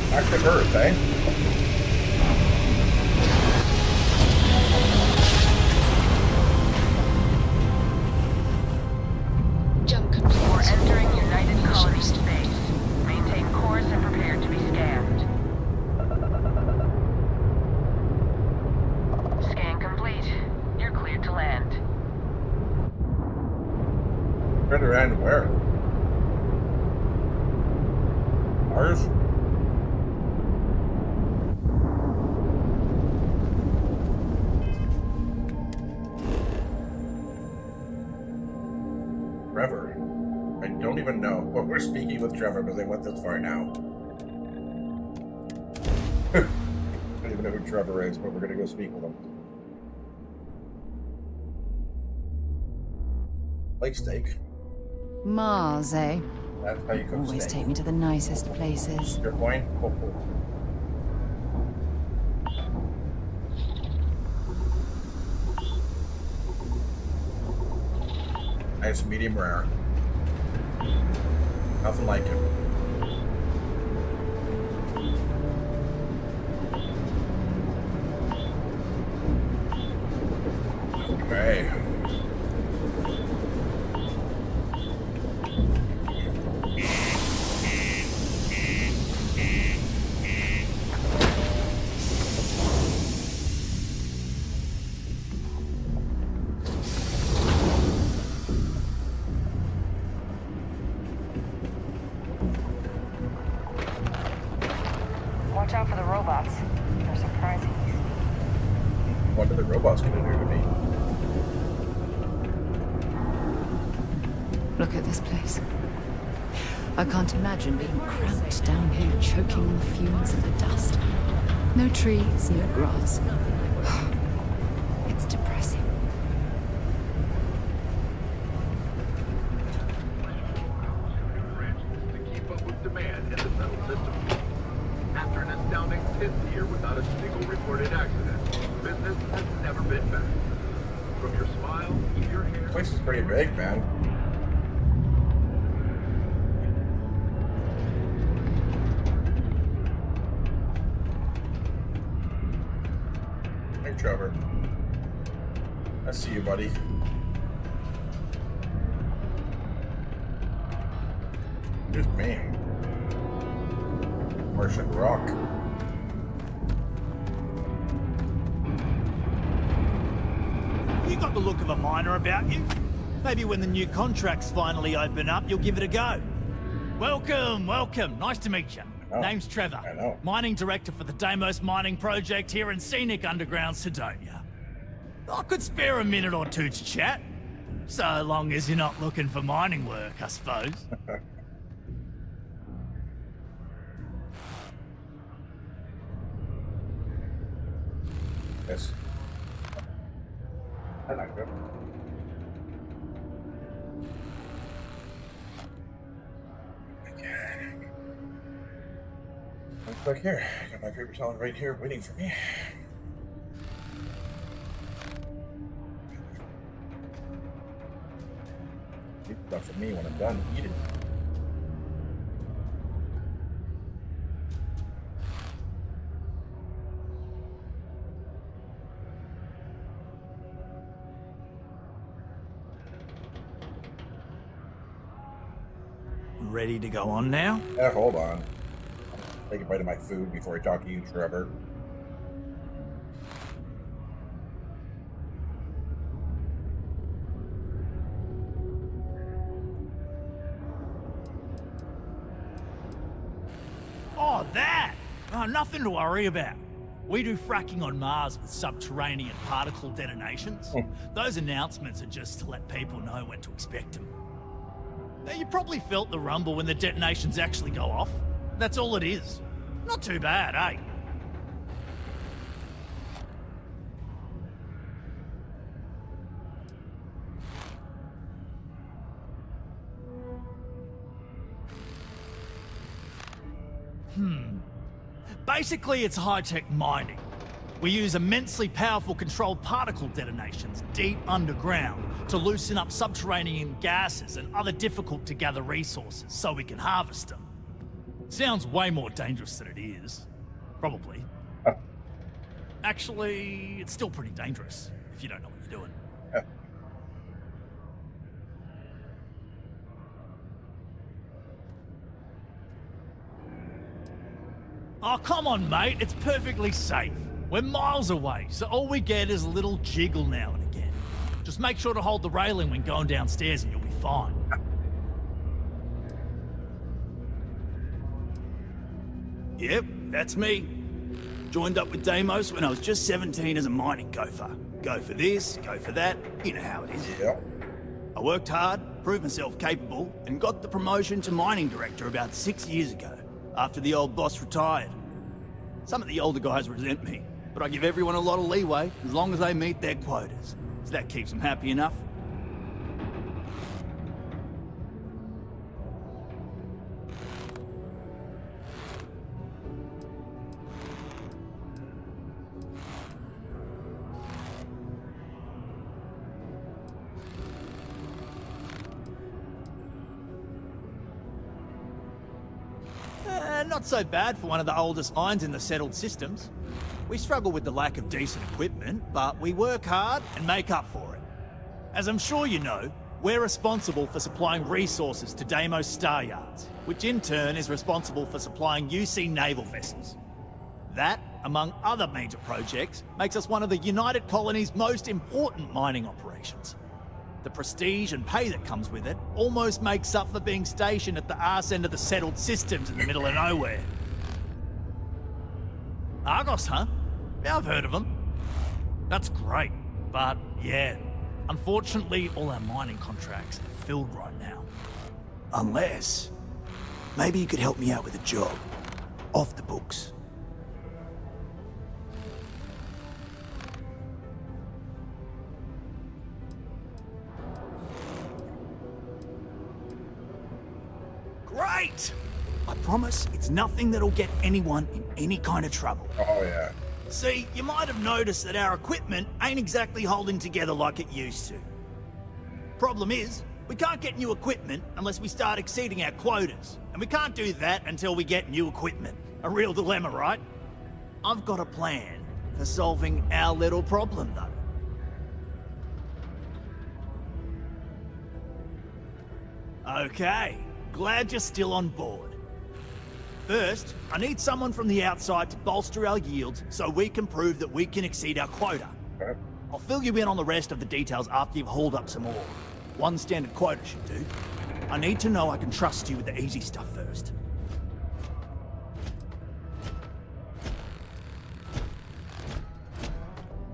Back to Earth, eh? And where? Mars? Trevor. I don't even know. Well, we're speaking with Trevor because they went this far now. I don't even know who Trevor is, but we're going to go speak with him. Lake steak. Mars, eh? That's how you cook Always steak. take me to the nicest places. Your point? Oh, nice medium rare. Nothing like it. Watch out for the robots. They're surprising. What are the robots going to do to me? Look at this place. I can't imagine being cramped down here, choking on the fumes and the dust. No trees, no grass. It's depressing. To keep up with demand in the metal system. After an astounding 10th year without a single reported accident, business has never been better. From your smile to your hair. This place is pretty big, man. Hey, Trevor. I see you, buddy. Here's me. Martian rock. You got the look of a miner about you. Maybe when the new contracts finally open up, you'll give it a go. Welcome, welcome. Nice to meet you. Name's Trevor. I know. Mining director for the Deimos mining project here in scenic underground Sidonia. I could spare a minute or two to chat. So long as you're not looking for mining work, I suppose. Yes. I like it. Let's back here. I got my paper towel right here waiting for me. Keep stuff for me when I'm done eating. Ready to go on now? Yeah, hold on. Take a bite of my food before I talk to you, Trevor. Oh, that! Oh, nothing to worry about. We do fracking on Mars with subterranean particle detonations. Those announcements are just to let people know when to expect them. Now, you probably felt the rumble when the detonations actually go off. That's all it is. Not too bad, eh? Basically, it's high-tech mining. We use immensely powerful controlled particle detonations deep underground to loosen up subterranean gases and other difficult-to-gather resources so we can harvest them. Sounds way more dangerous than it is. Probably. Actually, it's still pretty dangerous if you don't know what you're doing. Oh, come on, mate. It's perfectly safe. We're miles away, so all we get is a little jiggle now and again. Just make sure to hold the railing when going downstairs and you'll be fine. Yep, that's me. Joined up with Deimos when I was just 17 as a mining gopher. Go for this, go for that, you know how it is. Yep. I worked hard, proved myself capable, and got the promotion to mining director about 6 years ago, after the old boss retired. Some of the older guys resent me, but I give everyone a lot of leeway as long as they meet their quotas. So that keeps them happy enough. Not so bad for one of the oldest mines in the settled systems. We struggle with the lack of decent equipment, but we work hard and make up for it. As I'm sure you know, we're responsible for supplying resources to Deimos Star Yards, which in turn is responsible for supplying UC naval vessels. That, among other major projects, makes us one of the United Colony's most important mining operations. The prestige and pay that comes with it almost makes up for being stationed at the arse end of the settled systems in the middle of nowhere. Argos, huh? Yeah, I've heard of them. That's great, but yeah, unfortunately all our mining contracts are filled right now. Unless, maybe you could help me out with a job, off the books. Great! I promise it's nothing that'll get anyone in any kind of trouble. Oh, yeah. See, you might have noticed that our equipment ain't exactly holding together like it used to. Problem is, we can't get new equipment unless we start exceeding our quotas. And we can't do that until we get new equipment. A real dilemma, right? I've got a plan for solving our little problem, though. Okay, glad you're still on board. First, I need someone from the outside to bolster our yields so we can prove that we can exceed our quota. Okay. I'll fill you in on the rest of the details after you've hauled up some ore. One standard quota should do. I need to know I can trust you with the easy stuff first.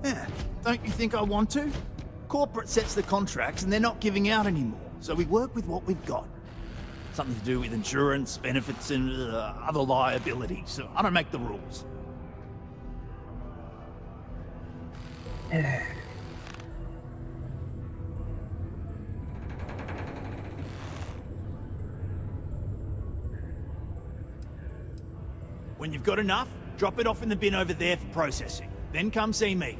Yeah, don't you think I want to? Corporate sets the contracts and they're not giving out anymore, so we work with what we've got. Something to do with insurance, benefits, and other liabilities. So I don't make the rules. When you've got enough, drop it off in the bin over there for processing. Then come see me.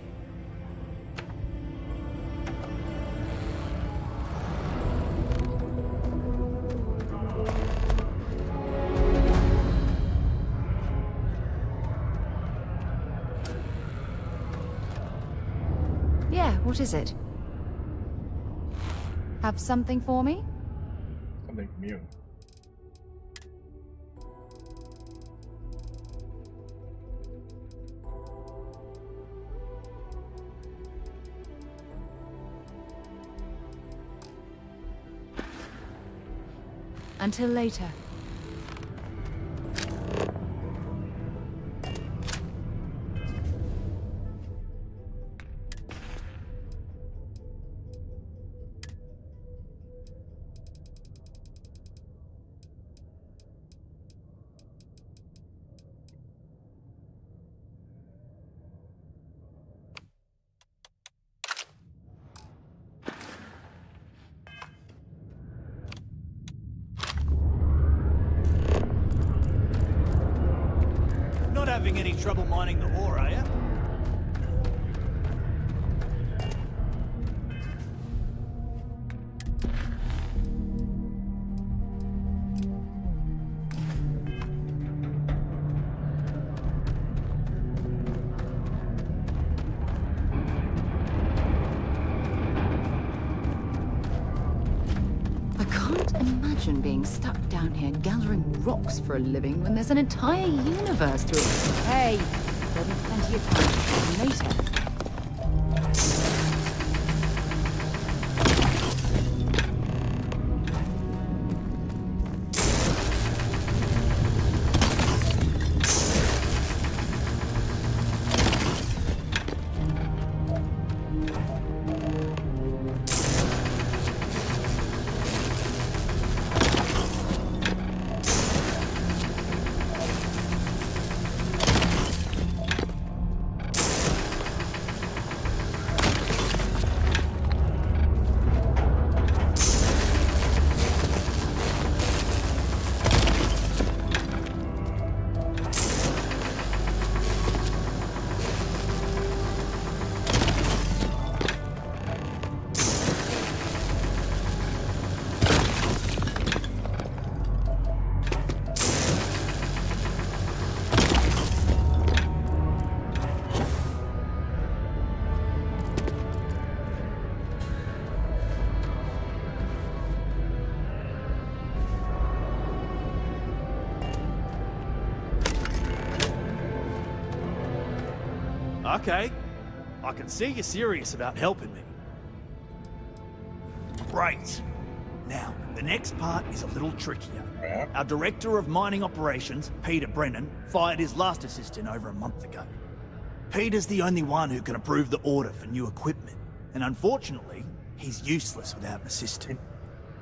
What is it? Have something for me? Something from you. Until later. Having any trouble mining the ore, are you? I can't imagine being stuck down here gathering rocks for a living when there's an entire universe to explore. Hey, there'll be plenty of time later. Okay, I can see you're serious about helping me. Great. Now, The next part is a little trickier. Our Director of Mining Operations, Peter Brennan, fired his last assistant over a month ago. Peter's the only one who can approve the order for new equipment, and unfortunately, he's useless without an assistant.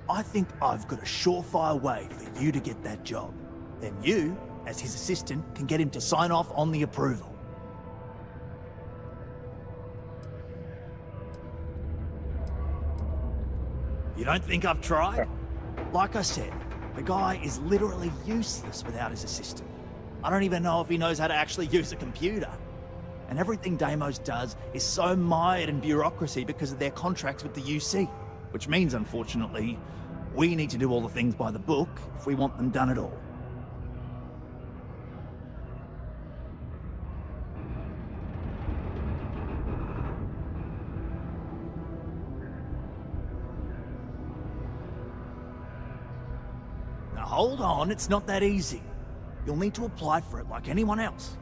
I think I've got a surefire way for you to get that job. Then you, as his assistant, can get him to sign off on the approval. You don't think I've tried? Like I said, the guy is literally useless without his assistant. I don't even know if he knows how to actually use a computer. And everything Deimos does is so mired in bureaucracy because of their contracts with the UC. Which means, unfortunately, we need to do all the things by the book if we want them done at all. Now hold on, it's not that easy. You'll need to apply for it like anyone else.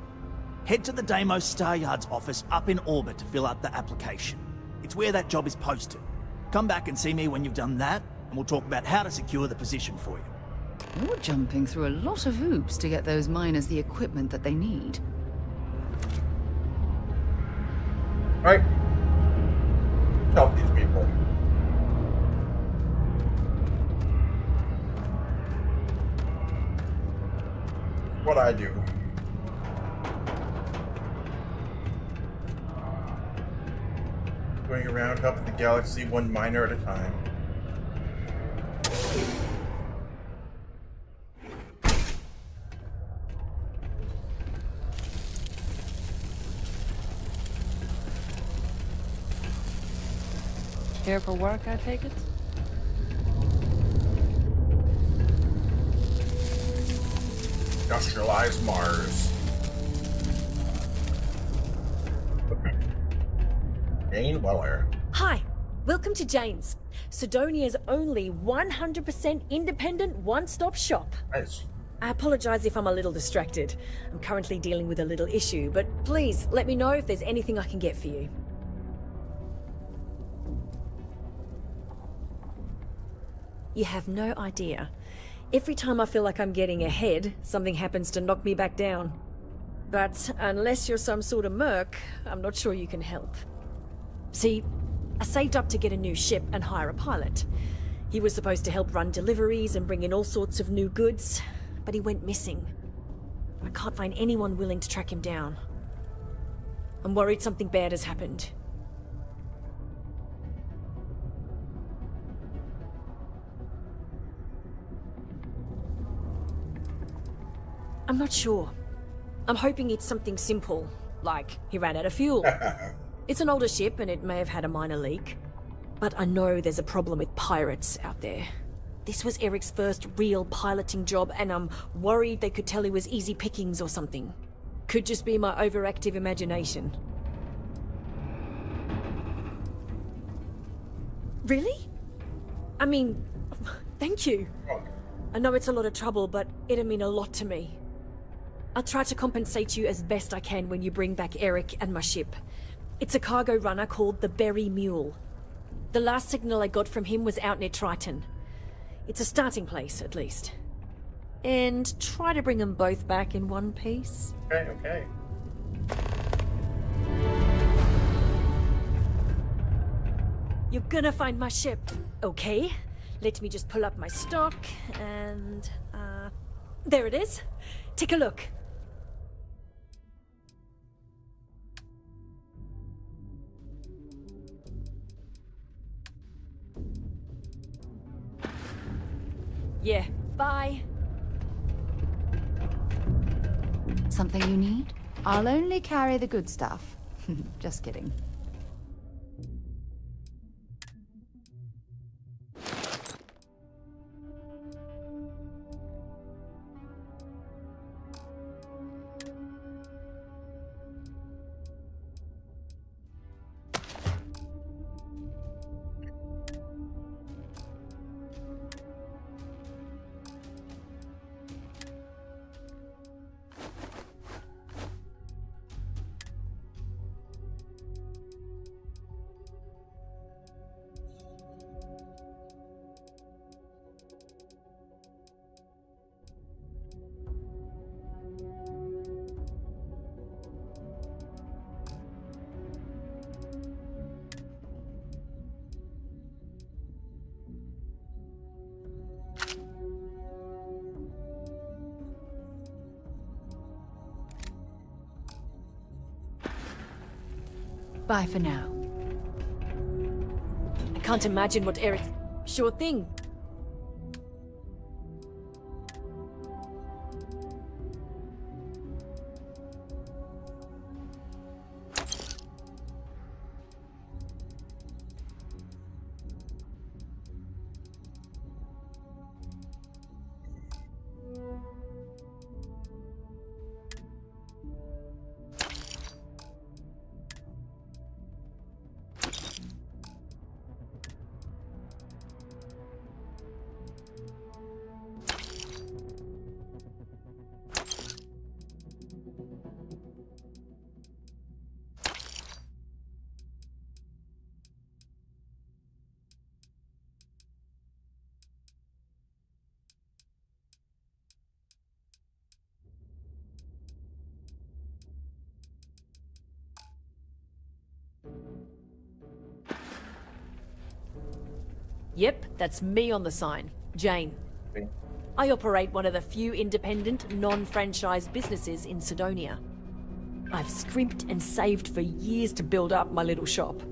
Head to the Deimos Star Yard's office up in orbit to fill out the application. It's where that job is posted. Come back and see me when you've done that, and we'll talk about how to secure the position for you. You're jumping through a lot of hoops to get those miners the equipment that they need. Right. Help these people. What I do. Going around helping the galaxy one miner at a time. Here for work, I take it? Industrialize Mars. Jane Weller. Hi, welcome to Jane's, Sidonia's only 100% independent one-stop shop. Nice. I apologize if I'm a little distracted. I'm currently dealing with a little issue, but please let me know if there's anything I can get for you. You have no idea. Every time I feel like I'm getting ahead, something happens to knock me back down. But unless you're some sort of merc, I'm not sure you can help. See, I saved up to get a new ship and hire a pilot. He was supposed to help run deliveries and bring in all sorts of new goods, but he went missing. I can't find anyone willing to track him down. I'm worried something bad has happened. I'm not sure. I'm hoping it's something simple, like he ran out of fuel. It's an older ship and it may have had a minor leak. But I know there's a problem with pirates out there. This was Eric's first real piloting job and I'm worried they could tell he was easy pickings or something. Could just be my overactive imagination. Really? I mean, thank you. I know it's a lot of trouble, but it'll mean a lot to me. I'll try to compensate you as best I can when you bring back Eric and my ship. It's a cargo runner called the Berry Mule. The last signal I got from him was out near Triton. It's a starting place, at least. And try to bring them both back in one piece. Okay, okay. You're gonna find my ship, okay? Let me just pull up my stock, and, there it is. Take a look. Yeah, bye. Something you need? I'll only carry the good stuff. Just kidding. Bye for now. I can't imagine what Eric... Sure thing. Yep, that's me on the sign. Jane. I operate one of the few independent, non-franchise businesses in Sidonia. I've scrimped and saved for years to build up my little shop.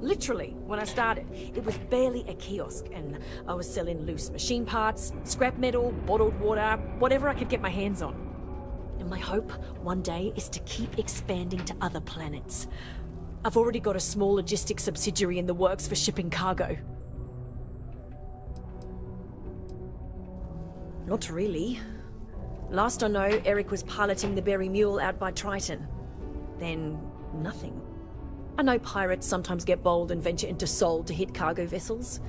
Literally, when I started, it was barely a kiosk, and I was selling loose machine parts, scrap metal, bottled water, whatever I could get my hands on. And my hope one day is to keep expanding to other planets. I've already got a small logistics subsidiary in the works for shipping cargo. Not really. Last I know, Eric was piloting the Berry Mule out by Triton. Then, nothing. I know pirates sometimes get bold and venture into Sol to hit cargo vessels.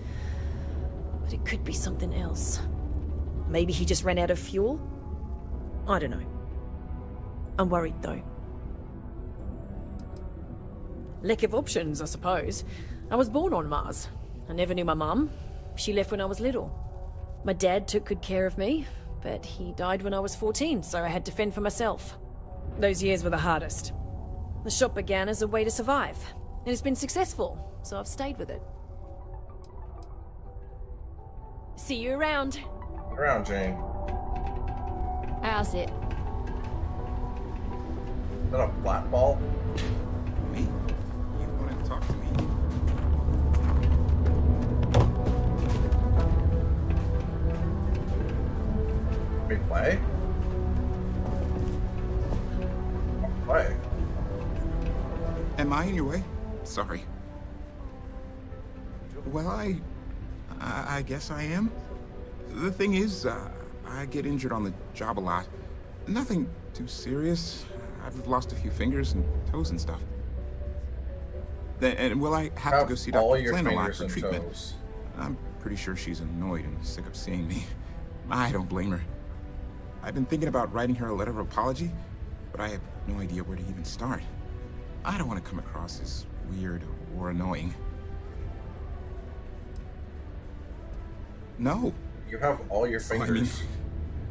But it could be something else. Maybe he just ran out of fuel? I don't know. I'm worried, though. Lack of options, I suppose. I was born on Mars. I never knew my mum. She left when I was little. My dad took good care of me, but he died when I was 14, so I had to fend for myself. Those years were the hardest. The shop began as a way to survive, and it's been successful, so I've stayed with it. See you around. Around, Jane. How's it? Is that a flat ball? Me? You want to talk to me? We play? Play? Am I in your way? Sorry. Well, I guess I am. The thing is, I get injured on the job a lot. Nothing too serious. I've lost a few fingers and toes and stuff. And will I have to go see Dr. Flynn a lot for treatment? Toes. I'm pretty sure she's annoyed and sick of seeing me. I don't blame her. I've been thinking about writing her a letter of apology, but I have no idea where to even start. I don't want to come across as weird or annoying. No. You have all your fingers. I mean,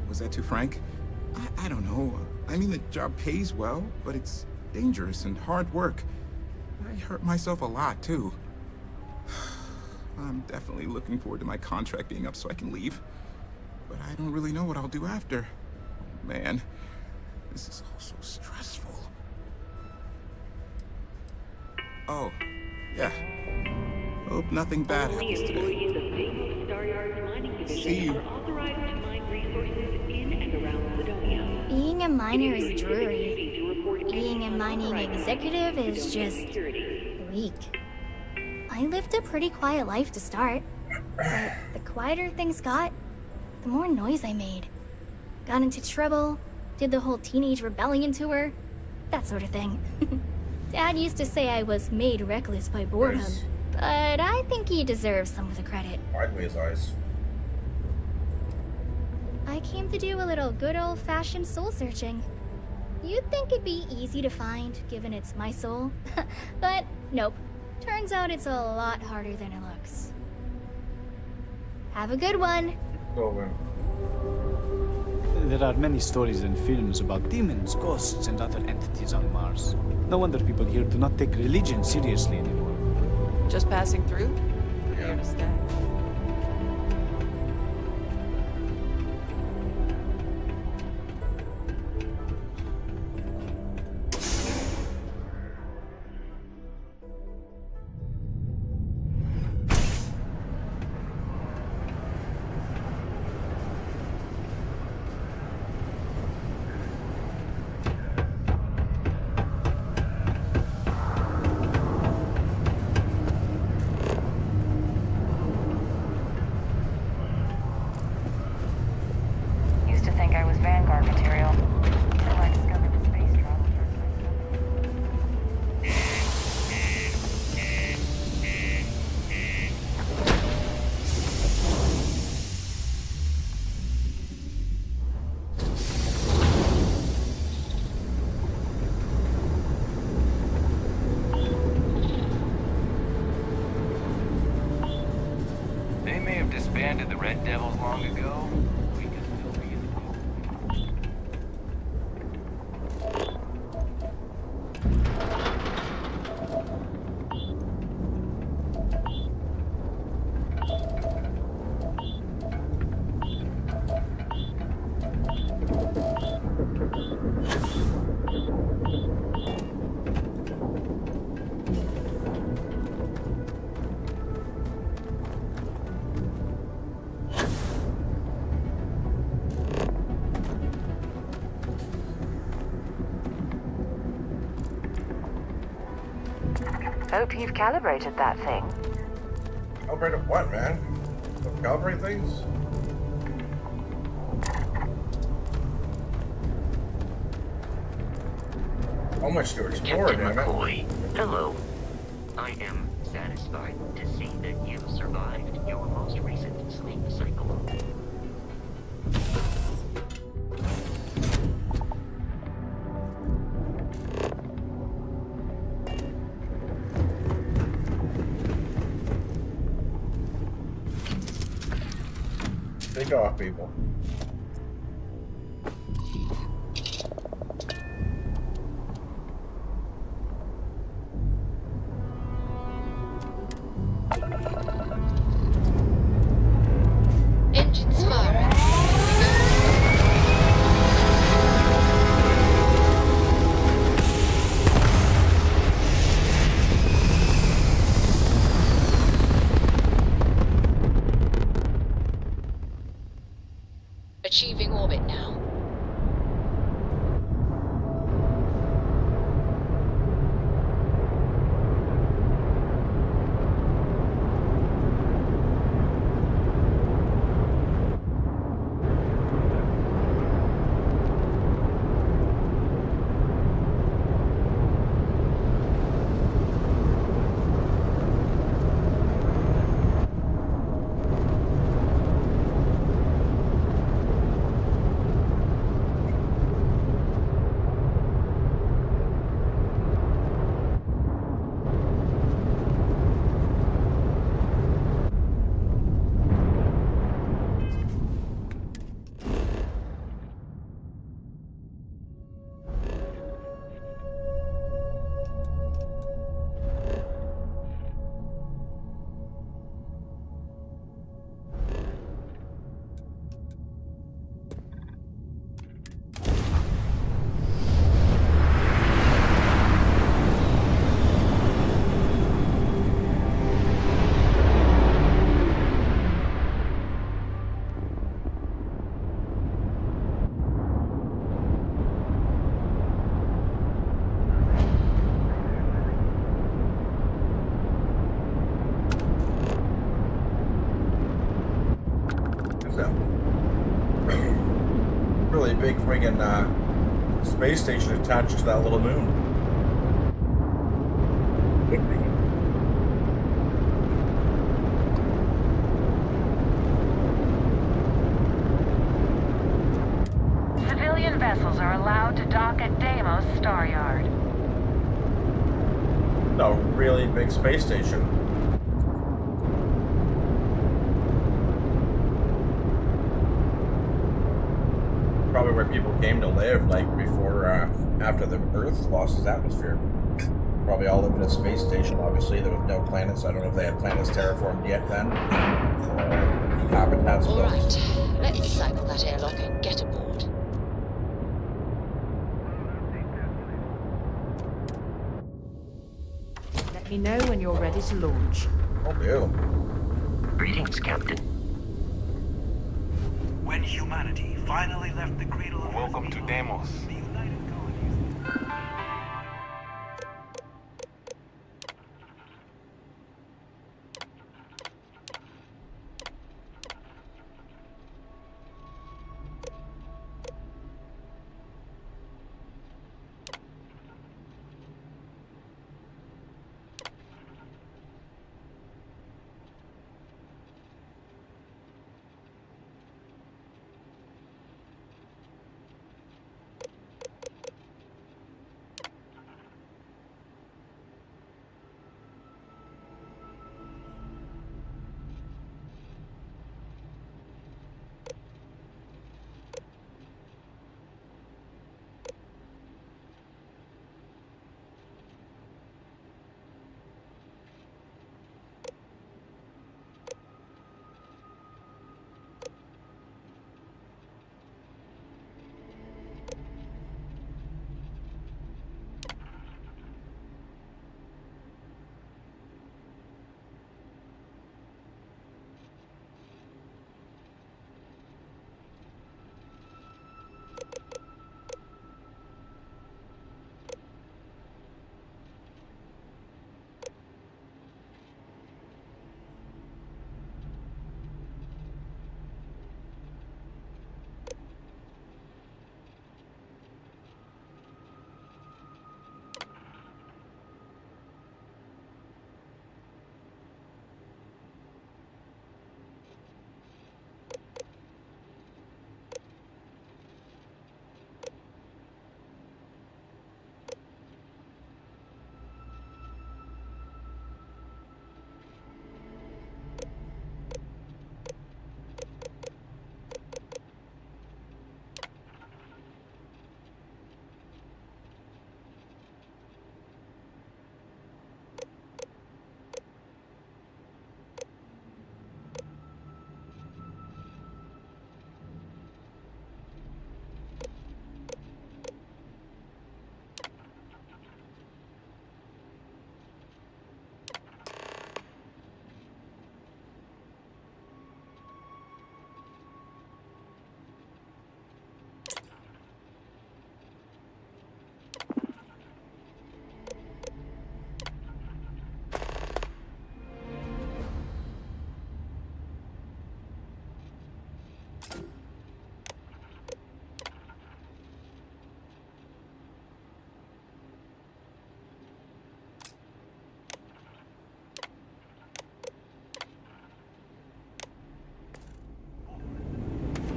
was that too frank? I don't know. I mean, the job pays well, but it's dangerous and hard work. I hurt myself a lot, too. I'm definitely looking forward to my contract being up so I can leave. But I don't really know what I'll do after. Man, this is all so stressful. Oh, yeah. Hope nothing bad happens today. See you. Being a miner is dreary. Being a mining executive is just weak. I lived a pretty quiet life to start, but the quieter things got, the more noise I made. Got into trouble, did the whole teenage rebellion tour, that sort of thing. Dad used to say I was made reckless by boredom, but I think he deserves some of the credit. Sideways eyes. I came to do a little good old-fashioned soul searching. You'd think it'd be easy to find, given it's my soul. But nope. Turns out it's a lot harder than it looks. Have a good one. There are many stories and films about demons, ghosts, and other entities on Mars. No wonder people here do not take religion seriously anymore. Just passing through? Or here to stay? Hope you've calibrated that thing. Calibrated what, man? Don't calibrate things? How much to explore, Captain damn it? McCoy, hello. I am satisfied to see that you survived your most recent sleep cycle. Take off, people. Engines firing. Achieving orbit now. Really big friggin' space station attached to that little moon. Civilian vessels are allowed to dock at Deimos Star Yard. No, really big space station. Probably where people came to live, like before, after the Earth lost its atmosphere. Probably all live in a space station. Obviously, there was no planets. I don't know if they had planets terraformed yet then. Habitats built. All right, let's cycle that airlock and get aboard. Let me know when you're ready to launch. Oh, dear. Greetings, Captain. When humanity finally left the cradle of Welcome to Deimos.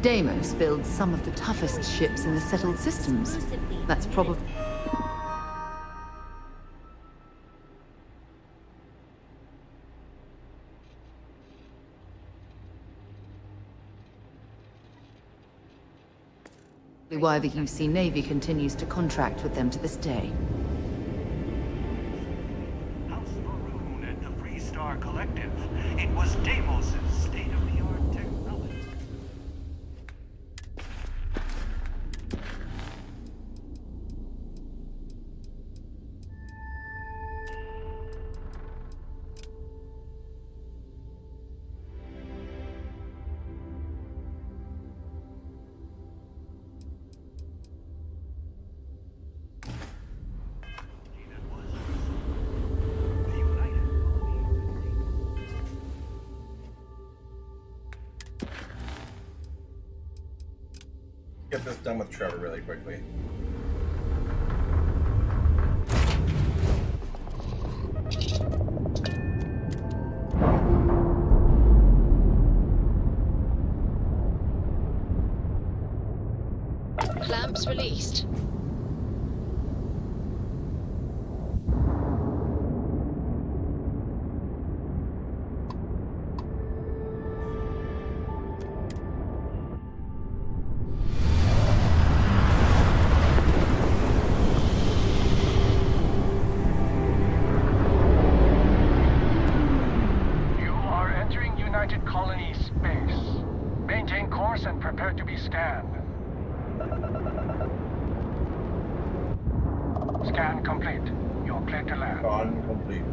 Deimos builds some of the toughest ships in the settled systems. That's probably... why the UC Navy continues to contract with them to this day. At the Freestar Collective. It was Deimos' state-of-the-art technology. Get this done with Trevor really quickly. Clamps released. And prepare to be scanned. Scan complete. You're clear to land. Scan complete.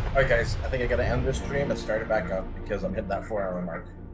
Alright guys, I think I gotta end this stream and start it back up because I'm hitting that 4-hour mark.